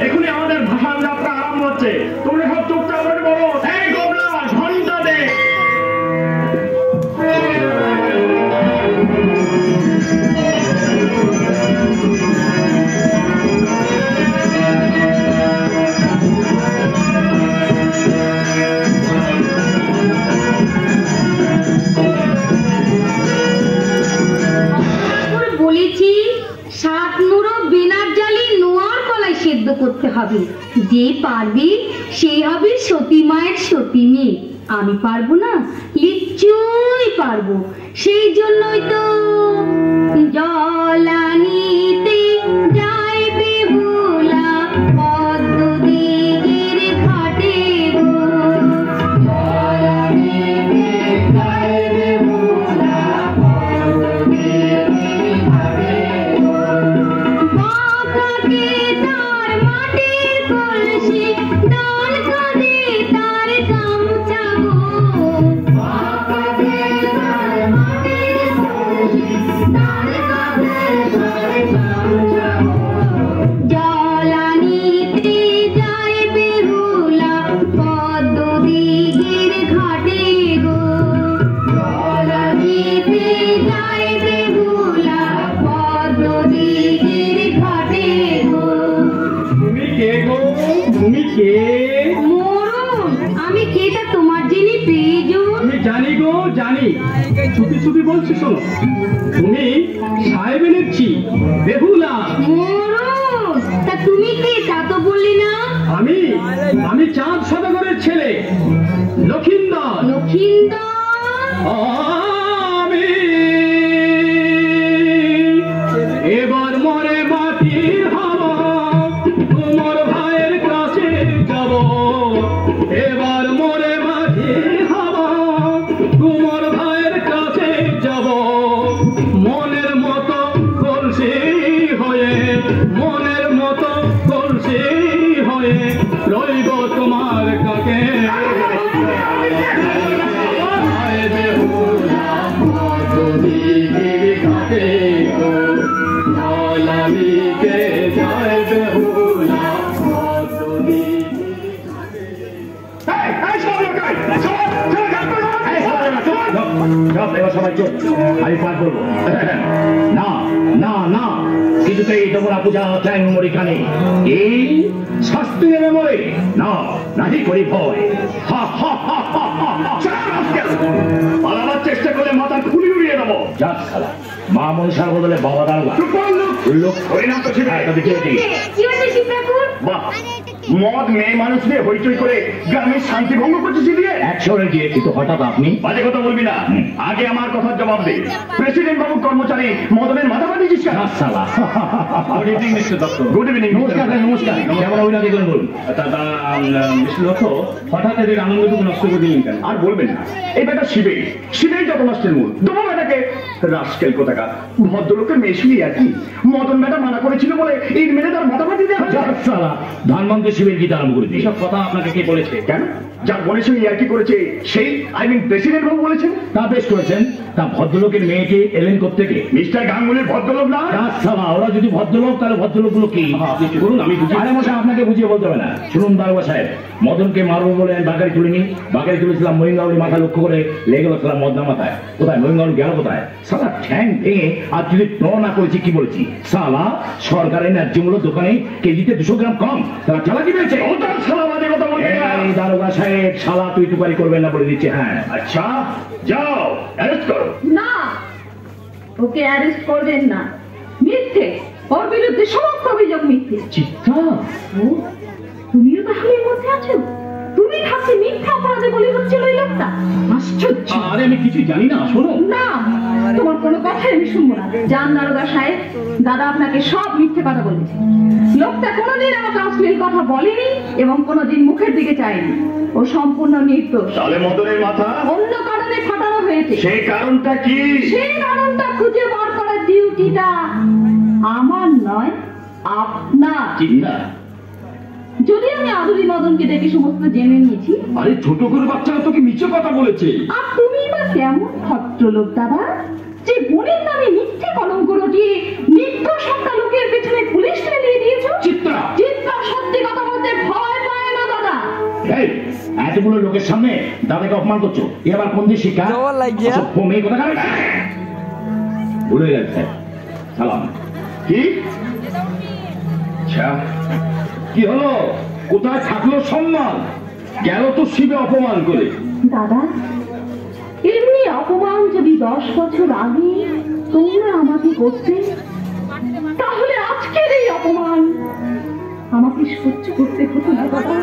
এখনই আমাদের ভাষণ যাত্রা আরম্ভ হচ্ছে, তোমরা সব চুপচাপ করে বলো। এই গোবলা ঘন্টা দে। বলেছি 7 নুরো বেনার জালি নোয়ার কলাই সেদ্ধ করতে হবে। যে পারবি সেই হবে সতী মায়ের সতী মেয়ে। আমি পারবো না? নিশ্চয়ই পারবো। সেই জন্যই তো জলানিতে যাই বেহুলা পদ্ম দিঘির ঘাটে গো। জলানিতে যাই বেহুলা পদ্ম দিঘির ঘাটে গো। থাকে তার মাটির কলসি, ডাল কাঁদে তার গামছা গো। মা কাঁদে তার মাটির কলসি, ডাল কাঁদে তার গামছা গো। জল আনিতে যায় বেহুলা পদ্ম দিঘির ঘাটে গো। জল আনিতে যায় বেহুলা পদ্ম দিঘির ঘাটে গো। তুমি কে গো? তুমি কে? মরুন, আমি কেটা তোমার যিনি প্রিয়জন? আমি জানি গো, জানি। ছুটি ছুটি বলছি, শোনো, তুমি সাহেবে নিচ্ছি বেহুলা। মরুন, তা তুমি কে তা তো বললি না? আমি চাঁদ সদাগরের ছেলে লক্ষিন্দর। লক্ষিন্দর? আমি এবার মরে মাটির হাওয়া তোমার ভাইয়ের কাছে যাব। এবার মরে মাটির হাওয়া তোমার ভাইয়ের কাছে যাব। মনের মতো কলসি হয়ে, মনের মতো কলসি হয়ে রইব তোমার কাছে। সবাই চোখ, আমি পার করবো না না না, কিছুতেই তোমরা পূজা চ্যাং মরি খানে এই শাস্তি নেবে মরে না, নাহি করি ভয়। পালাবার চেষ্টা করে মাথার খুলি উড়িয়ে দেবো। যাক শালা, মা মনসার বদলে বাবা দাঁড়া লোক হরিনাম তো ছিল। কি হয়েছে শিবঠাকুর? বাহ, মদ মেয়ে মানুষ নিয়ে হইচই করে গ্রামের শান্তি ভঙ্গ করতেছি দিয়ে একশোরে গিয়ে কিন্তু হঠাৎ আপনি বাজে কথা বলবি না। আগে আমার কথার জবাব দে। প্রেসিডেন্ট বাবুর কর্মচারী মদনের মাথা বাঁধিয়েছিস কেন? Good evening mister Dutta. Good evening. নমস্কার নমস্কার। কেমন অভিনয় দেখলেন বলুন। দাদা মিস্টার দত্ত, হঠাৎ এদের আনন্দটুকু নষ্ট করে দিলেন কেন? আর বলবেন না, এই বেটা শিবেই যত নষ্টের মূল। তোমার বেটাকে রাস্কেল কোথাকার ভদ্রলোকের মেয়ে শুয়ে আর কি মদন বেটা মানা করেছিল বলে ইট মেরে তার মাথা বাঁধিয়ে দেওয়া হয়েছে। ধানমন্ত্রী শিবের গীতা আরম্ভ করে দিই। সব কথা আপনাকে কে বলেছে? কেন? যার বোনের সঙ্গে ইয়ার্কি করেছে সেই প্রেসিডেন্ট বাবু বলেছেন। তা বেশ করেছেন। তা ভদ্রলোকের মেয়েকে এলেন কোত্থেকে? মিস্টার গাঙ্গুলির ভদ্রলোক না? ওরা যদি ভদ্রলোক তাহলে ভদ্রলোকগুলো কি বলুন, আমি বুঝি। আরে মশাই, আপনাকে বুঝিয়ে বলতে হবে না। শুনুন দারোগা সাহেব, মদনকে মারবো বলে আমি বাগাড়ি তুলিনি। বাগাড়ি তুলেছিলাম মহিঙ্গাউলির মাথা লক্ষ্য করে, লেগে গেল সালা মদনা মাথায়। কোথায় মহিঙ্গাউলি গেল কোথায়? সালা ঠ্যাং ভেঙে আর যদি না করেছি কি বলেছি? সালা সরকারের ন্যায্য মূল্য দোকানে কেজিতে 200 গ্রাম কম। তারা চালাকি পেয়েছে। দারোগা সাহেব, শালা তুই তুকারি করবেন না বলে দিচ্ছে। হ্যাঁ আচ্ছা, যাও অ্যারেস্ট করো। না, ওকে অ্যারেস্ট করবেন না। মিথ্যে, ওর বিরুদ্ধে সমস্ত অভিযোগ মিথ্যে। চিত্তা, ও, তুমিও তাহলে এর মধ্যে আছো? তুমি থাকতে মিথ্যা অপরাধে বলি হচ্ছিল এই লোকটা? আশ্চর্য। আরে আমি কিছু জানি না। শোনো না, তোমার কোনো কথাই আমি শুনবো না। জান দারোগা সাহেব, দাদা আপনাকে সব মিথ্যে কথা বলেছে। লোকটা কোনোদিন আমাকে অশ্লীল কথা বলেনি এবং কোনোদিন মুখের দিকে চায়নি। ও সম্পূর্ণ নির্দোষ। তাহলে মদনের মাথা অন্য কারণে ফাটানো হয়েছে। সেই কারণটা কি? সেই কারণটা খুঁজে বার করার ডিউটিটা আমার নয়, আপনার। চিন্তা, যদি আমি আদুরি মদনকে দেখে সমস্ত জেনে নিয়েছি। আরে ছোট করে বাচ্চারা তোকে মিছে কথা বলেছে। আর তুমি বা কেমন ভদ্রলোক দাদা, যে বোনের নামে মিথ্যে কলঙ্ক রটিয়ে নির্দোষ একটা লোকের পেছনে পুলিশ ফেলিয়ে দিয়েছো? চিত্রা, চিত্রা সত্যি কথা বলতে ভয় পায় না দাদা। এই এতগুলো লোকের সামনে দাদাকে অপমান করছো, এ আবার কোন দিয়ে শিক্ষা? মেয়ে কথা কারে ভুলে গেছে। সালাম। কি আচ্ছা, কি হলো? কোথায় থাকলো সম্মান? গেল তো শিবে অপমান করে। দাদা, এমনি অপমান যদি 10 বছর আগে তোমরা আমাকে করতে, তাহলে আজকের এই অপমান আমাকে সহ্য করতে হতো না দাদা।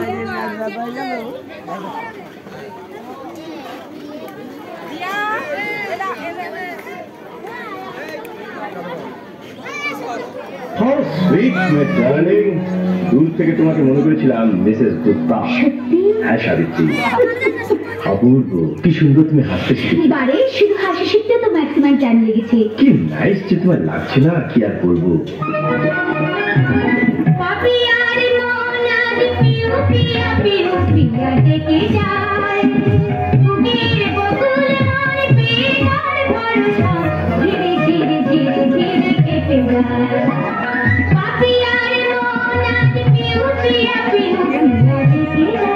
How sweet, my darling. দূর থেকে তোমাকে মনে করেছিলাম মিসেস গুপ্তা। হ্যাঁ সাবিত্রী, অপূর্ব, কি সুন্দর তুমি হাসতে শিখেছো। এবারে শুধু হাসি শিখতে তো ম্যাক্সিমাম টাইম লেগেছে। কি নাইস যে তোমার লাগছে না, কি আর বলবো। থেকে যায় বুকের বকুল মন পেয়ার ভরসা ধীরে ধীরে ধীরে ধীরে কেটে যায় পাপিয়ার মন আজ পিউ পিয়া পিউ পিয়া থেকে যায়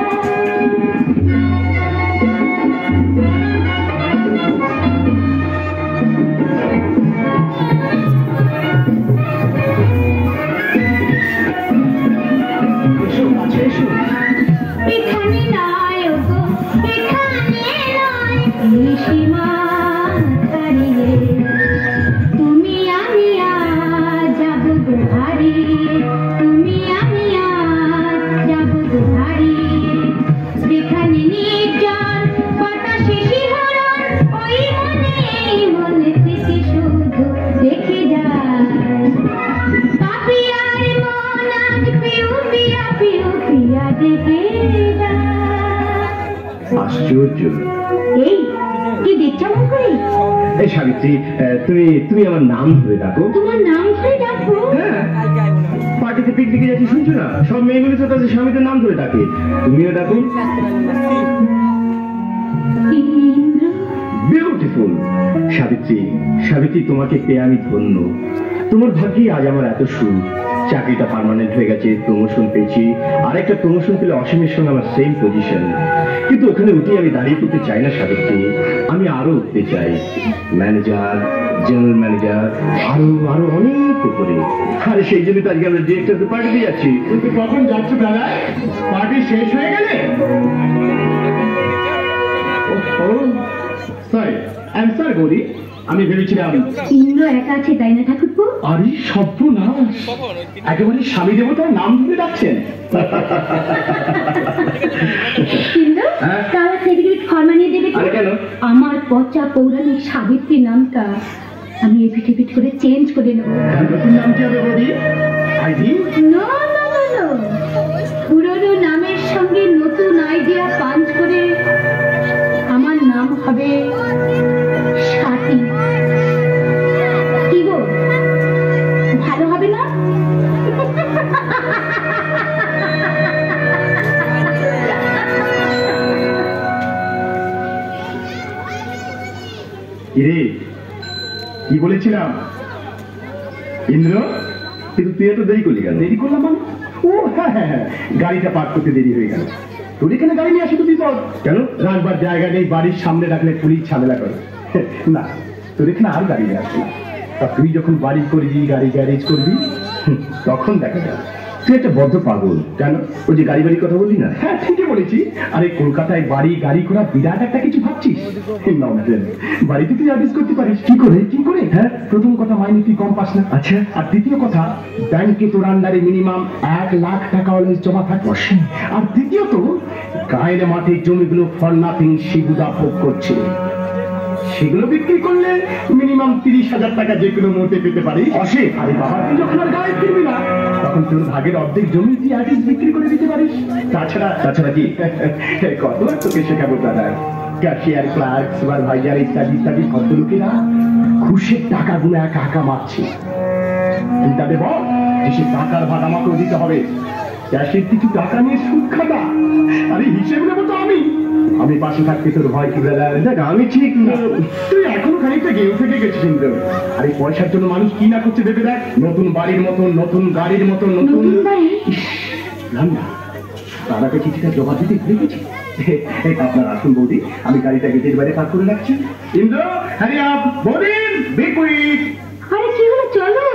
এখানে নয় গো এখানে নয় সীমা ছাড়িয়ে তুমি আমি আজ যাব গো হারিয়ে তুমি আমি আজ যাব গো হারিয়ে যেখানে নির্জন বাতাসে শিহরণ ওই মনে থেকে শুধু দেখে যায় পাপিয়ার মন আজ পিউ পিয়া পিউ পিয়া দেখে যায় আশ্চর্য। এই কি দেখছ মন করে এই সাবিত্রী, তুমি আমার নাম ধরে ডাকো। তোমার নাম ধরে ডাকবো পার্টিতে পিকনিকে যাচ্ছি শুনছো না, সব মেয়েগুলো তো তাদের স্বামীদের নাম ধরে ডাকে, তুমিও ডাকো। ইন্দ্র বিউটিফুল সাবিত্রী, সাবিত্রী তোমাকে পেয়ে আমি ধন্য। তোমার ভাগ্যে আজ আমার এত সুখ, চাকরিটা পার্মানেন্ট হয়ে গেছে, প্রমোশন পেয়েছি, আরেকটা প্রমোশন পেলে অসীমের সঙ্গে আমার সেম পজিশন। কিন্তু ওখানে উঠে আমি দাঁড়িয়ে পড়তে চাই না সাবিত্রী, আমি আরো উঠতে চাই, ম্যানেজার, জেনারেল ম্যানেজার, আরো আরো অনেক উপরে। আরে সেই জন্য তো আজকে আমরা ডিরেক্টর পার্টি দিয়ে যাচ্ছি। কিন্তু কখন যাচ্ছ দাদা? পার্টি শেষ হয়ে গেলে? Sorry, I am sorry Gauri, আমি ভেবেছিলাম। ইন্দ্র একা আছে তাই না ঠাকুরপো আরে সর্বনাশ, একেবারে স্বামী দেবতার নাম ধরে ডাকছেন। ইন্দ্র হ্যাঁ? তারা সেক্রেটারি ফরমানিয়ে দেবে তো? আরে কেন? আমার পচা পৌরাণিক সাবিত্রী নামটা আমি এপিট করে চেঞ্জ করে নেবো। নতুন নাম কি হবে Gauri? ID? No no no no, পুরনো নামের সঙ্গে নতুন আইডিয়া পাঞ্চ করে আমার নাম হবে সাথী। কি গো, ভালো হবে না? কিরে, কি বলেছিলাম? ইন্দ্র, কিন্তু তুই এত দেরি করলি কেন? দেরি করলাম মানে? ও হ্যাঁ হ্যাঁ হ্যাঁ, গাড়িটা পার্ক করতে দেরি হয়ে গেল। তোর এখানে গাড়ি নিয়ে আসে তো বিপদ। কেন? রাখবার জায়গা নেই, বাড়ির সামনে রাখলে পুলিশ ঝামেলা করে। না, তোর এখানে আর গাড়ি নিয়ে আসবে না। তা তুই যখন বাড়ি করবি, গাড়ি গ্যারেজ করবি, তখন দেখা যাবে। তুই একটা বদ্ধ পাগল। কেন? ওই যে গাড়ি বাড়ির কথা বললি না, হ্যাঁ ঠিকই বলেছি। আরে কলকাতায় বাড়ি গাড়ি করা বিরাট একটা কিছু ভাবছিস? নমস্কার, বাড়িতে তুই অ্যাডজাস্ট করতে পারিস। কি করে? কি করে? হ্যাঁ, প্রথম কথা মাইনে তুই কম পাস না। আচ্ছা। আর দ্বিতীয় কথা, ব্যাংকে তোর আন্ডারে মিনিমাম 1 লাখ টাকা অলওয়েজ জমা থাকবে। আর দ্বিতীয়ত, গায়ের মাঠে জমিগুলো ফর নাথিং শিবুদা ভোগ করছে, সেগুলো বিক্রি করলে মিনিমাম 30,000 টাকা যে কোনো মুহূর্তে পেতে পারিস। অসীম, আরে বাবা, তুই যখন আর গায়ে ফিরবি না, তখন তোর ভাগের অর্ধেক জমি তুই আর্টিস্ট বিক্রি করে দিতে পারিস। তাছাড়া কি? কত আর তোকে শেখাবো দাদা? ক্যাশিয়ার, ক্লার্ক, সুপারভাইজার ইত্যাদি ইত্যাদি ভদ্রলোকেরা ঘুষের টাকাগুলো একা একা মারছে। তুই তাদের বল যে সে টাকার ভাগ আমাকেও দিতে হবে। ক্যাশের কিছু টাকা নিয়ে সুদ খাতা, আরে হিসেব নেবো তো আমি পাশে থাকতে তোর ভয় কি বেলা? দেখ আমি ঠিক না, তুই এখনো খানিকটা গেউ থেকে গেছিস কিন্তু। আর এই পয়সার জন্য মানুষ কি না করছে ভেবে দেখ। নতুন বাড়ির মতন, নতুন গাড়ির মতন, নতুন না, দাদাকে চিঠিটা জমা দিতে ভুলে গেছি। আপনার আসুন বৌদি, আমি গাড়িটা গেটের বাইরে পার্ক করে রাখছি। ইন্দ্র, হ্যারি আপ বৌদি, বি কুইক। আরে কি হলো, চলো।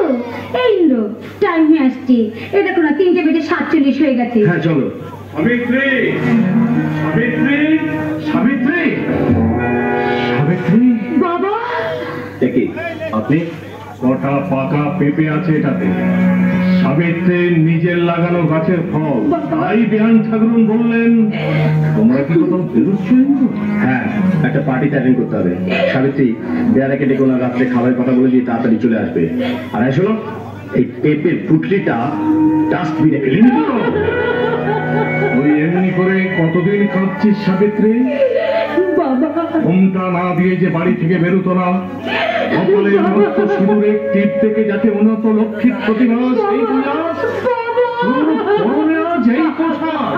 এই ইন্দ্র, টাইম হয়ে আসছে। এই দেখো না, 3:47 হয়ে গেছে। হ্যাঁ চলো। সাবিত্রী, সাবিত্রী, সাবিত্রী, সাবিত্রী। বাবা, দেখি আপনি কটা পাকা পেঁপে আছে এটাতে। সাবিত্রীর নিজের লাগানো গাছের ফল। তাই বিহান ঠাকুরুন বললেন, তোমরা কি কোথাও বেরোচ্ছ? হ্যাঁ, একটা পার্টিতে অ্যাটেন্ড করতে হবে। সাবিত্রী, বেয়ারাকে ডেকে ওনার রাত্রে খাবারের কথা বলে দিয়ে তাড়াতাড়ি চলে আসবে। আর শোনো, এই পেঁপের পুটলিটা ডাস্টবিনে ফেলে দিও। ওই এমনি করে কতদিন কাঁদছিস সাবিত্রী? বাবা, ঘুমটা না দিয়ে যে বাড়ি থেকে বেরোতো না, সকলে মস্ত সিঁদুরের টিপ থেকে যাতে উন্নত লক্ষ্মীর প্রতিভা সেই প্রয়াস, যেই পোশাক।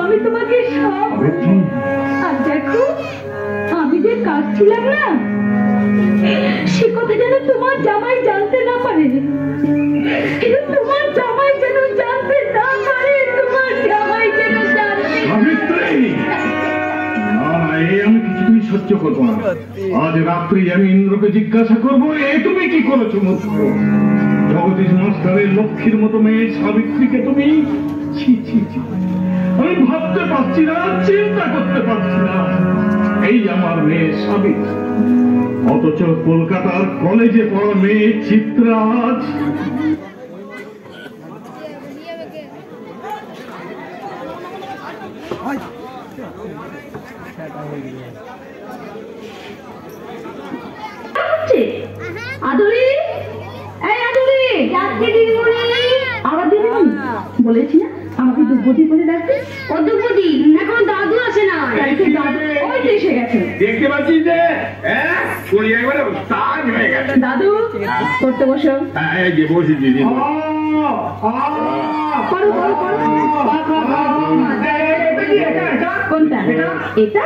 আমি তোমাকে সব, আর দেখো আমি যে কাঁদছিলাম না, সে কথা যেন তোমার জামাই জানতে না পারে, তোমার জামাই যেন জানতে না পারে, তোমার জামাই যেন জানতে। আমি কিছুই সহ্য করবো না। আজ রাত্রি আমি ইন্দ্রকে জিজ্ঞাসা করবো, এ তুমি কি করেছো মূর্খ? জগদীশ মাস্টারের লক্ষ্মীর মতো মেয়ে সাবিত্রীকে তুমি, ছি ছি ছি, আমি ভাবতে পারছি না, চিন্তা করতে পারছি না। এই আমার মেয়ে সাবিত্রী, অথচ কলকাতার কলেজে পড়া মেয়ে চিত্রা আজ আদুরি, এই আদুরি, যাচ্ছে দিদিমণি। আবার দিদিমণি বলেছি না আমাকে দুর্বতী বলে ডাকতে? ও দুপুদি, এখন দাদু আসে না। দাদু ওই তো এসে গেছে। দেখতে পাচ্ছিস যে চলে একবারে তাজ হয়ে গেছে। দাদু করতে বসো। এই যে বসি দিদি। করো করো করো। কোনটা? এটা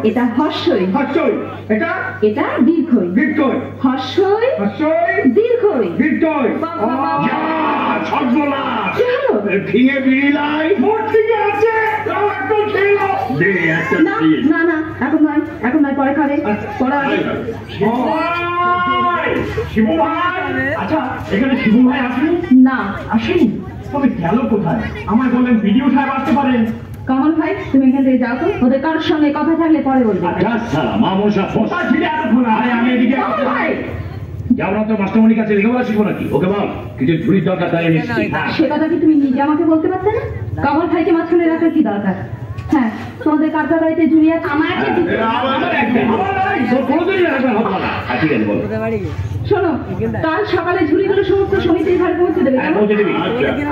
এটা হর্ষই, এটা এটা দীর্ঘই, হর্ষই দীর্ঘই। ভেঙে বিড়িলাই আছে। না না না, এখন নয়, এখন নয়, পরে খাবে। পরে শিবু ভাই, আচ্ছা এখানে শিবু ভাই আসেনি? না আসেনি, তবে গেল কোথায়? আমায় বললেন ভিডিও সাহেব আসতে পারেন। কমল ভাই তুমি এখান থেকে যাও তো, ওদের কারোর সঙ্গে কথা থাকলে পরে বলবে। আমি এদিকে যাও না তো মাস্টারমণির কাছে লেখাপড়া শিখবো নাকি? ওকে বল কিছু ঝুড়ির দরকার, তাই নিচ্ছি। সে কথা কি তুমি নিজে আমাকে বলতে পারতে না? কমল ভাইকে মাঝখানে রাখার কি দরকার? হ্যাঁ, তোমাদের কারটা বাড়িতে ঝুড়ি আছে, আমার একটা ঠিক আছে বলো। শোনো, কাল সকালে ঝুড়িগুলো সমস্ত সমিতির ঘরে পৌঁছে দেবে। পৌঁছে দিবি।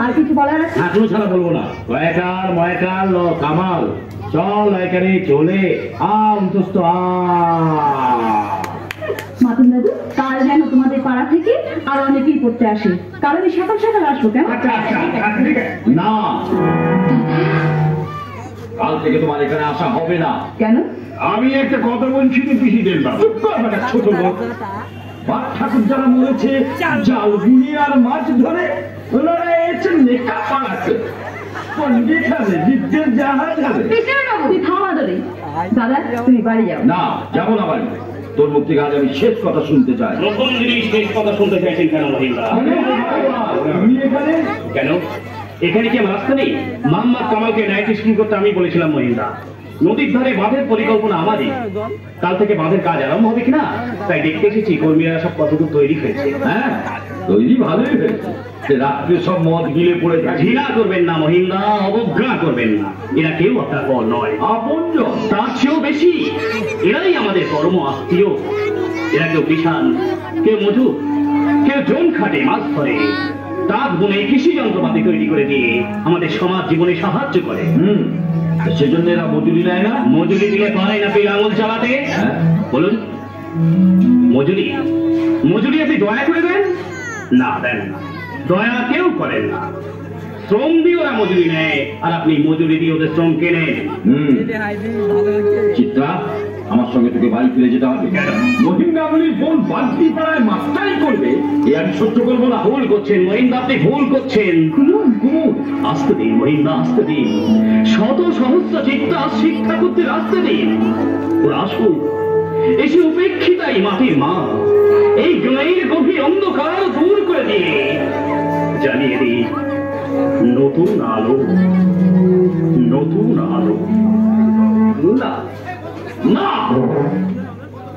আর কিছু বলার আছে? কোনো ছাড়া বলবো না। লয়কাল ময়কাল কামাল, চল লয়কারে চলে আমস্ত মাতুন দাদু, কাল যেন তোমাদের পাড়া থেকে আর অনেকেই পড়তে আসে, কারণ এই সকাল সকাল আসবো। কেন? না, কাল থেকে তোমার এখানে আসা হবে না। কেন? আমি একটা কথা বলছি তো পিসিদের বাবা, ছোট লোক, বাপ ঠাকুর যারা মরেছে জাল বুনি আর মাছ ধরে, ওনারা এসে নেকা পাড়াচ্ছে। পন্ডিত হবে, বিদ্যুৎ জাহাজ হবে। তুই থামা ধরে। দাদা তুমি বাড়ি যাও। না, যাবো না বাড়ি। তোর মুখ থেকে আজ আমি শেষ কথা শুনতে চাই। নতুন জিনিস শেষ কথা শুনতে চাইছেন কেন মহিলা? তুমি এখানে কেন? এখানে কি আমার রাস্তা নেই? মোহাম্মদ কামালকে নাইট স্কুল করতে আমি বলেছিলাম মহিন্দা। নদীর ধারে বাঁধের পরিকল্পনা আমারই। কাল থেকে বাঁধের কাজ আরম্ভ হবে কিনা তাই দেখতে এসেছি কর্মীরা সব কতটুকু তৈরি হয়েছে। হ্যাঁ, তৈরি ভালোই হয়েছে। রাত্রে সব মদ গিলে পড়ে থাকে। ঘৃণা করবেন না মহিন্দা, অবজ্ঞা করবেন না। এরা কেউ আপনার পর নয়, আপনজন। তার চেয়েও বেশি এরাই আমাদের পরম আত্মীয়। এরা কেউ কিষান, কেউ মজুর, কেউ জন খাটে, মাছ ধরে, তাঁত বুনে কৃষি যন্ত্রপাতি তৈরি করে দিয়ে আমাদের সমাজ জীবনে সাহায্য করে। সেজন্য এরা মজুরি নেয় না। মজুরি দিলে পায় না পেয়ে আঙুল চালাতে। বলুন, মজুরি মজুরি আপনি দয়া করে দেন? না, দেন না, দয়া কেউ করেন না। শ্রম দিয়ে ওরা মজুরি নেয় আর আপনি মজুরি দিয়ে ওদের শ্রম কেনেন। চিত্রা, আমার সঙ্গে তোকে বাড়ি ফিরে যেতে হবে। মহিন্দাবলীর বোন বাগদি পাড়ায় মাস্টারি করবে, এ আমি সহ্য করবো না। ভুল করছেন মহিন্দা, আপনি ভুল করছেন। আসতে দিন মহিন্দা, আসতে দিন। শত সহস্র চিত্রা শিক্ষা করতে আসতে দিন। ওরা আসুক, এসে উপেক্ষিতা এই মাটির মা, এই গাঁয়ের গভীর অন্ধকার দূর করে দিয়ে জানিয়ে দিই নতুন আলো, নতুন আলো। না না,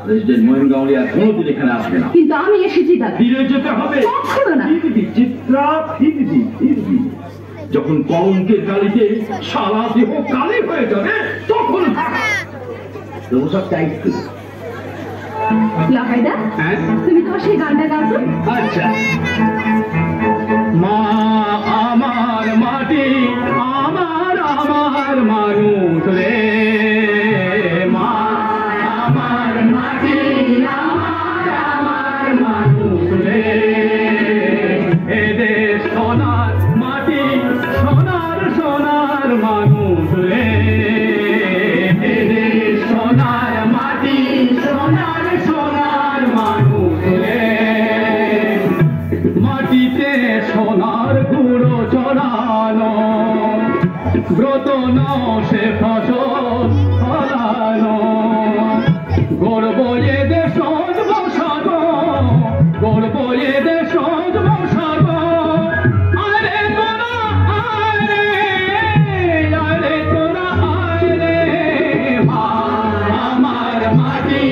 প্রেসিডেন্ট মহিন্দাবলী আর কোনোদিন এখানে আসবে না। কিন্তু আমি এসেছি দাদা। ফিরে যেতে হবে। কখনো না। ফিরবি চিত্রা, ফিরবি ফিরবি। যখন কলঙ্কের গালিতে সারা দেহ কালি হয়ে যাবে তখন সব দায়িত্ব। লাফাইদা, তুমি তোমার সেই গানটা গাও তো। আচ্ছা। মা আমার মাটি, আমার আমার মানুষ রে, মা আমার মাটি, আমার আমার মানুষ রে, এদের সোনার মাটি, সোনার সোনার মানুষ রে, কোনো সে ফসল ফলানো, গর্ব এদের সজব সাগো, গর্ব এদের সজব সাগো। আরে তোরা আয় রে, আরে তোরা আয় রে, মা আমার মাটি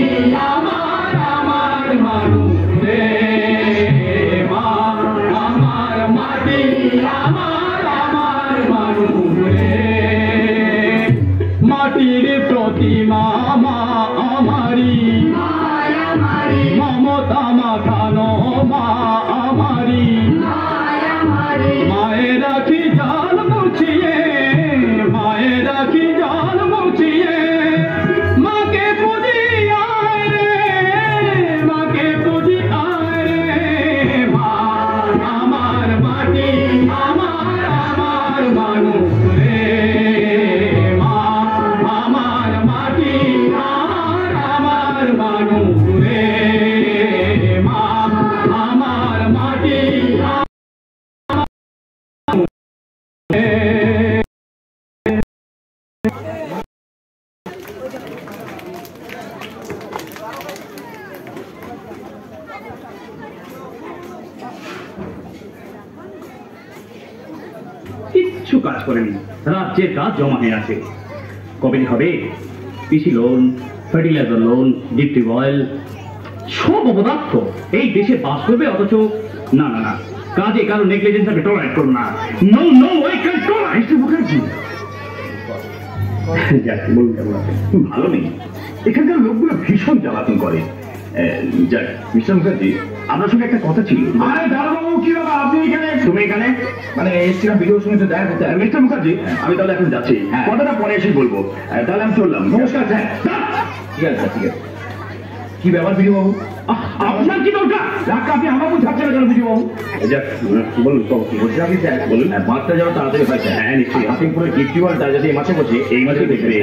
আমার আমার মানুষ রে, মা আমার মাটি আমার আমার মানুষ রে। মাটির প্রতিমা মা আমারি, মমতা মাখানো মা আমারি, মায়ের রাখি জাল মুছিয়ে, মায়ের রাখি জাল মুছিয়ে, মাকে পুজি আয় রে, মাকে পুজি আয় রে, মা আমার মাটি আমার আমার মানুষ রে, মা আমার মাটি আমার আমার মানুষ রে, মা আমার মাটি কিচ্ছু কাজ করেনি, রাজ্যের কাজ জমা হয়ে আছে। কবে হবে কৃষি loan, fertiliser loan, deputy oil, সব অপদার্থ এই দেশে বাস করবে, অথচ না না না, কাজে কারো নেগলিজেন্স আমি টলারেট করব না। No no I can't tolerate. Mukherjee বলুন কেমন আছে? ভালো নেই, এখানকার লোকগুলো ভীষণ জ্বালাতন করে। যাক মিস্টার মুখার্জি, আপনার সঙ্গে একটা কথা ছিল। আরে দাদাবাবু, কি বাবা আপনি এখানে? তুমি এখানে? মানে এসছিলাম ভিডিওর সঙ্গে দেখা করতে। মিস্টার মুখার্জি, আমি তাহলে এখন যাচ্ছি, কথাটা পরে এসে বলবো। তাহলে আমি চললাম, নমস্কার। ঠিক আছে ঠিক আছে। কি ব্যাপার বিজু বাবু? আপনার কি দরকার? আপনি আমার বুঝাচ্ছেন না কেন বিজু বাবু? বলুন কি বলছেন আপনি? স্যার বলুন। মাছটা যেন তাড়াতাড়ি হয়। হ্যাঁ নিশ্চয়ই, আপনি পুরো ডিপটি ওয়ালটা যদি এই মাছে বসে এই মাছে দেখবে।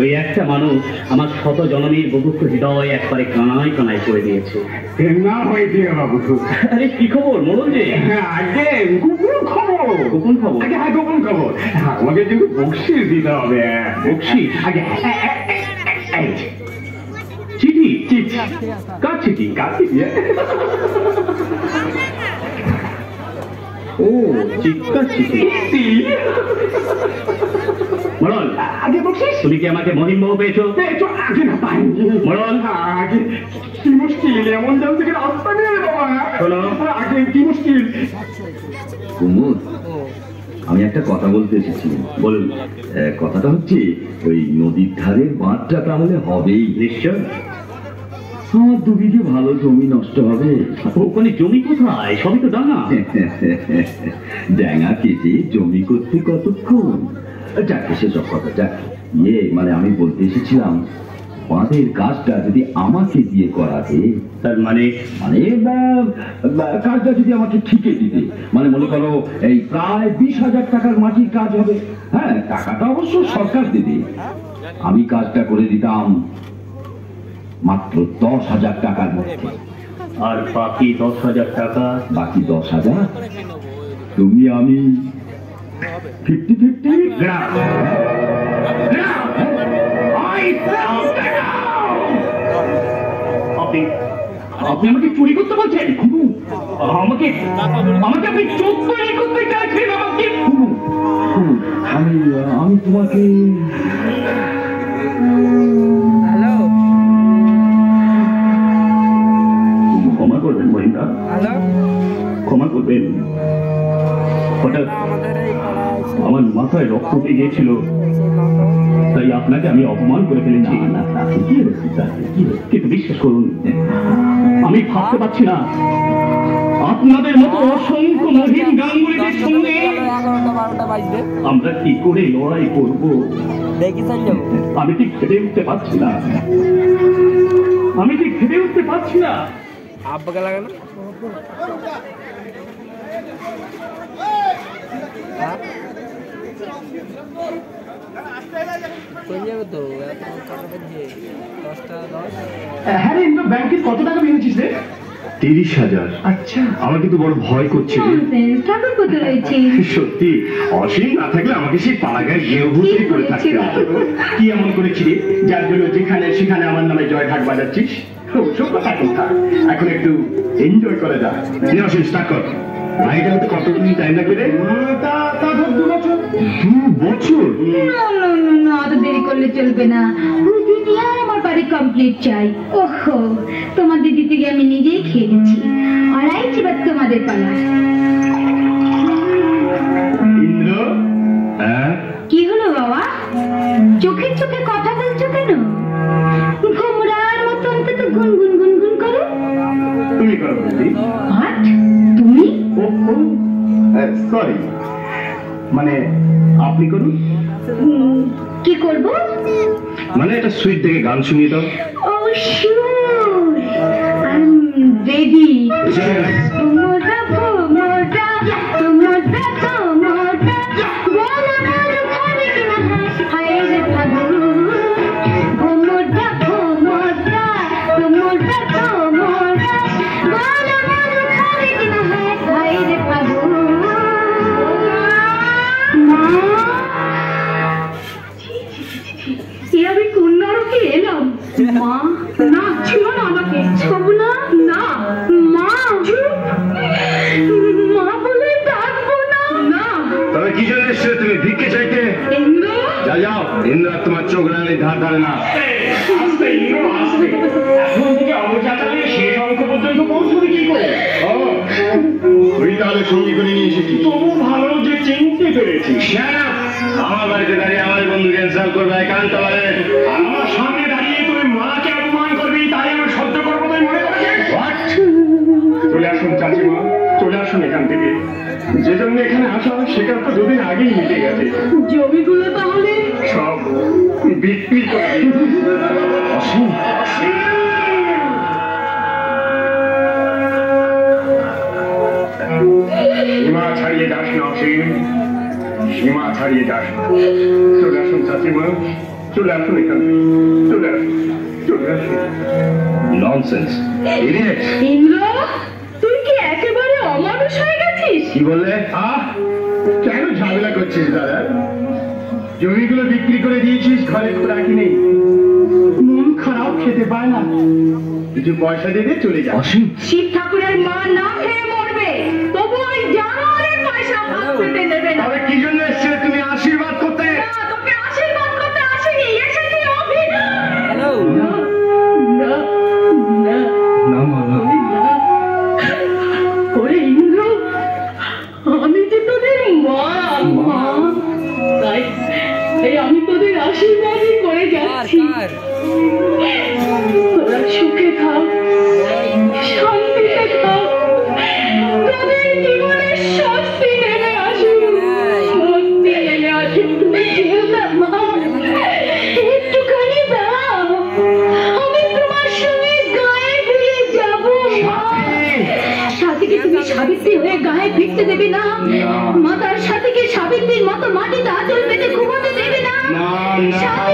ওই একটা মানুষ আমার শত জননীর বধুত্ব হৃদয় একবারে কানায় কানায় করে দিয়েছে। না হয়েছে বাবু। আরে কি খবর মোড়ল যে? আগে গোপন খবর। গোপন খবর? আগে হ্যাঁ গোপন খবর। আমাকে কিন্তু বকশিস দিতে হবে। বকশিস? আগে চিঠি? চিঠি কার চিঠি? কার চিঠি? ও চিৎকার চিঠি। মোড়ল, আগে বকশিস। তুমি কি আমাকে মহিমবাবু পেয়েছো? আগে না পাইনি মোড়ল। আগে কি মুশকিল, এমন জান থেকে রাস্তা নিয়ে বাবা। শোনো, আগে কি মুশকিল। কুমুদ, আমি একটা কথা বলতে এসেছি। বলুন। কথাটা হচ্ছে ওই নদীর ধারের বাঁধটা তাহলে হবেই। নিশ্চয়। আমার 2 বিঘে ভালো জমি নষ্ট হবে। ওখানে জমি কোথায়? সবই তো ডাঙা। ডাঙা কেটে জমি করতে কতক্ষণ? যাকে সেসব কথা যাক। মানে আমি বলতে এসেছিলাম, বাঁধের কাজটা যদি আমাকে দিয়ে করাতে। তার মানে? মানে কাজটা যদি আমাকে ঠিকে দিতে, মানে মনে করো এই প্রায় 20,000 টাকার মাটির কাজ হবে। হ্যাঁ, টাকাটা অবশ্য সরকার দেবে। আমি কাজটা করে দিতাম মাত্র 10,000 টাকার মধ্যে। আর বাকি 10,000 টাকা? বাকি 10,000 তুমি আমি 50-50। আপনি আমাকে চুরি করতে বলছেন? আমাকে আমাকে আপনি চোখ তৈরি করতে চাইছেন? আমাকে আমি তোমাকে ক্ষমা করবেন মহিন্দা, ক্ষমা করবেন। হঠাৎ আমার মাথায় রক্ত উঠে গিয়েছিল, তাই আপনাকে আমি অপমান করে ফেলেছি। কিন্তু বিশ্বাস করুন, আমি ভাবতে পারছি না আপনাদের মতো অসংখ্য মহিম গাঙ্গুলিদের সঙ্গে আমরা কি করে লড়াই করব। আমি ঠিক খেটে উঠতে পারছি না, আমি ঠিক খেটে উঠতে পারছি না। আব্বাকে লাগে না? হ্যাঁ রে, ব্যাংকে কত টাকা ভেঙেছিস রে? 30,000? আচ্ছা, আমার কিন্তু বড় ভয় করছে রে। ঠাকুর কত রয়েছে? সত্যি অসীম না থাকলে আমাকে সেই পাড়াগায় গেও ভর্তি করে থাকতে হতো। কি এমন করেছি রে যার জন্য যেখানে সেখানে আমার নামে জয় ঢাক বাজাচ্ছিস? ওসব কথা কোথা, এখন একটু এনজয় করে যা। অসীম স্টার্ট কর। ভাইটা হতে কতদিন টাইম লাগবে রে? তা 2 বছর। 2 বছর? না, অত দেরি করলে চলবে না। ওই দিদি আর আমার বাড়ি কমপ্লিট চাই। ওহো, তোমার দিদি থেকে আমি নিজেই খেয়ে গেছি। আর আইছি এবার তোমাদের পালা। ইন্দ্র, হ্যাঁ কি হলো বাবা? চোখে চোখে কথা বলছো কেন? ঘুমরার মতো অন্তত গুনগুন গুনগুন করো। তুমি করো দিদি। আর তুমি? সরি, মানে আপনি করুন। কি করব? মানে এটা সুইট থেকে গান শুনিয়ে দাও। ও শিওর, আই এম রেডি। তোমরা তোমরা তোমরা তোমরা বলো বলো খাবে কিনা হায় রে ফাগুন। তোমরা তোমরা তোমরা তোমরা বলো বলো খাবে কিনা হায় রে ফাগুন। আমি কোন নরকে এলাম? মা না, ছিল না আমাকে ছব না, না মা, মা বলে ডাকবো না। না, তবে কি জন্য এসছো তুমি? ভিক্ষে চাইতে? ইন্দ্র, যাও ইন্দ্র, তোমার চোখ রাঙালি ধার ধারে না। আস্তে ইন্দ্র আস্তে, এখন থেকে অবস্থা চালিয়ে শেষ অঙ্ক পর্যন্ত পৌঁছবে কি করে? তুই তাহলে সঙ্গী করে নিয়ে এসেছি। তবু ভালো যে চিনতে পেরেছি। আমার বাড়িতে দাঁড়িয়ে আমার বন্ধুকে ইনসাল্ট করবে, একান্ত বলে আমার সামনে দাঁড়িয়ে তুমি মাকে অপমান করবি, তাই আমি সহ্য করবো তাই মনে করছে? চলে আসুন চাচিমা, চলে আসুন এখান থেকে। যে জন্য এখানে আসা সেটা তো 2 দিন আগেই মিটে গেছে। জমিগুলো তাহলে সব বিক্রি করে দিন। অসীম, সীমা ছাড়িয়ে যাস না অসীম, সীমা ছাড়িয়ে যাস না। চলে আসুন চাচিমা, চলে আসুন এখান থেকে, চলে আসুন, চলে আসুন। Nonsense, idiot. ইন্দ্র, তুই কি একেবারে অমানুষ হয়ে গেছিস? কি বললে? কেন ঝামেলা করছিস দাদা? জমিগুলো বিক্রি করে দিয়েছিস, ঘরে খোরাকি নেই, মন খারাপ, খেতে পায় না, কিছু পয়সা দিয়ে চলে যা। অসীম, শিব ঠাকুরের মা না খেয়ে মরবে, তবু ওই জানোয়ারের পয়সা হাত পেতে নেবে না। তবে কি জন্য এসছে তুমি আশীর্বাদ করতে? না, তোকে আশীর্বাদ করতে আসেনি, এসেছি অভিনয়। না মানো, ওরে ইন্দ্র, আমি যে তোদের মা, তাই আমি তোদের আশীর্বাদই করে যাচ্ছি। তোরা সুখে থাক, শান্তিতে থাক, তোদের জীবনে স্বস্তি নেমে আসুক, স্বস্তি নেমে আসুক। তুমি যেও না মা, একটুখানি দাও, আমি তোমার সঙ্গে গায়ে ফিরে যাবো। সাথীকে তুমি সাবিত্রী হয়ে গায়ে ফিরতে দেবে না? মাতার সাথীকে সাবিত্রীর মতো মাটিতে আঁচল পেতে ঘুমোতে দেবে না? সাথী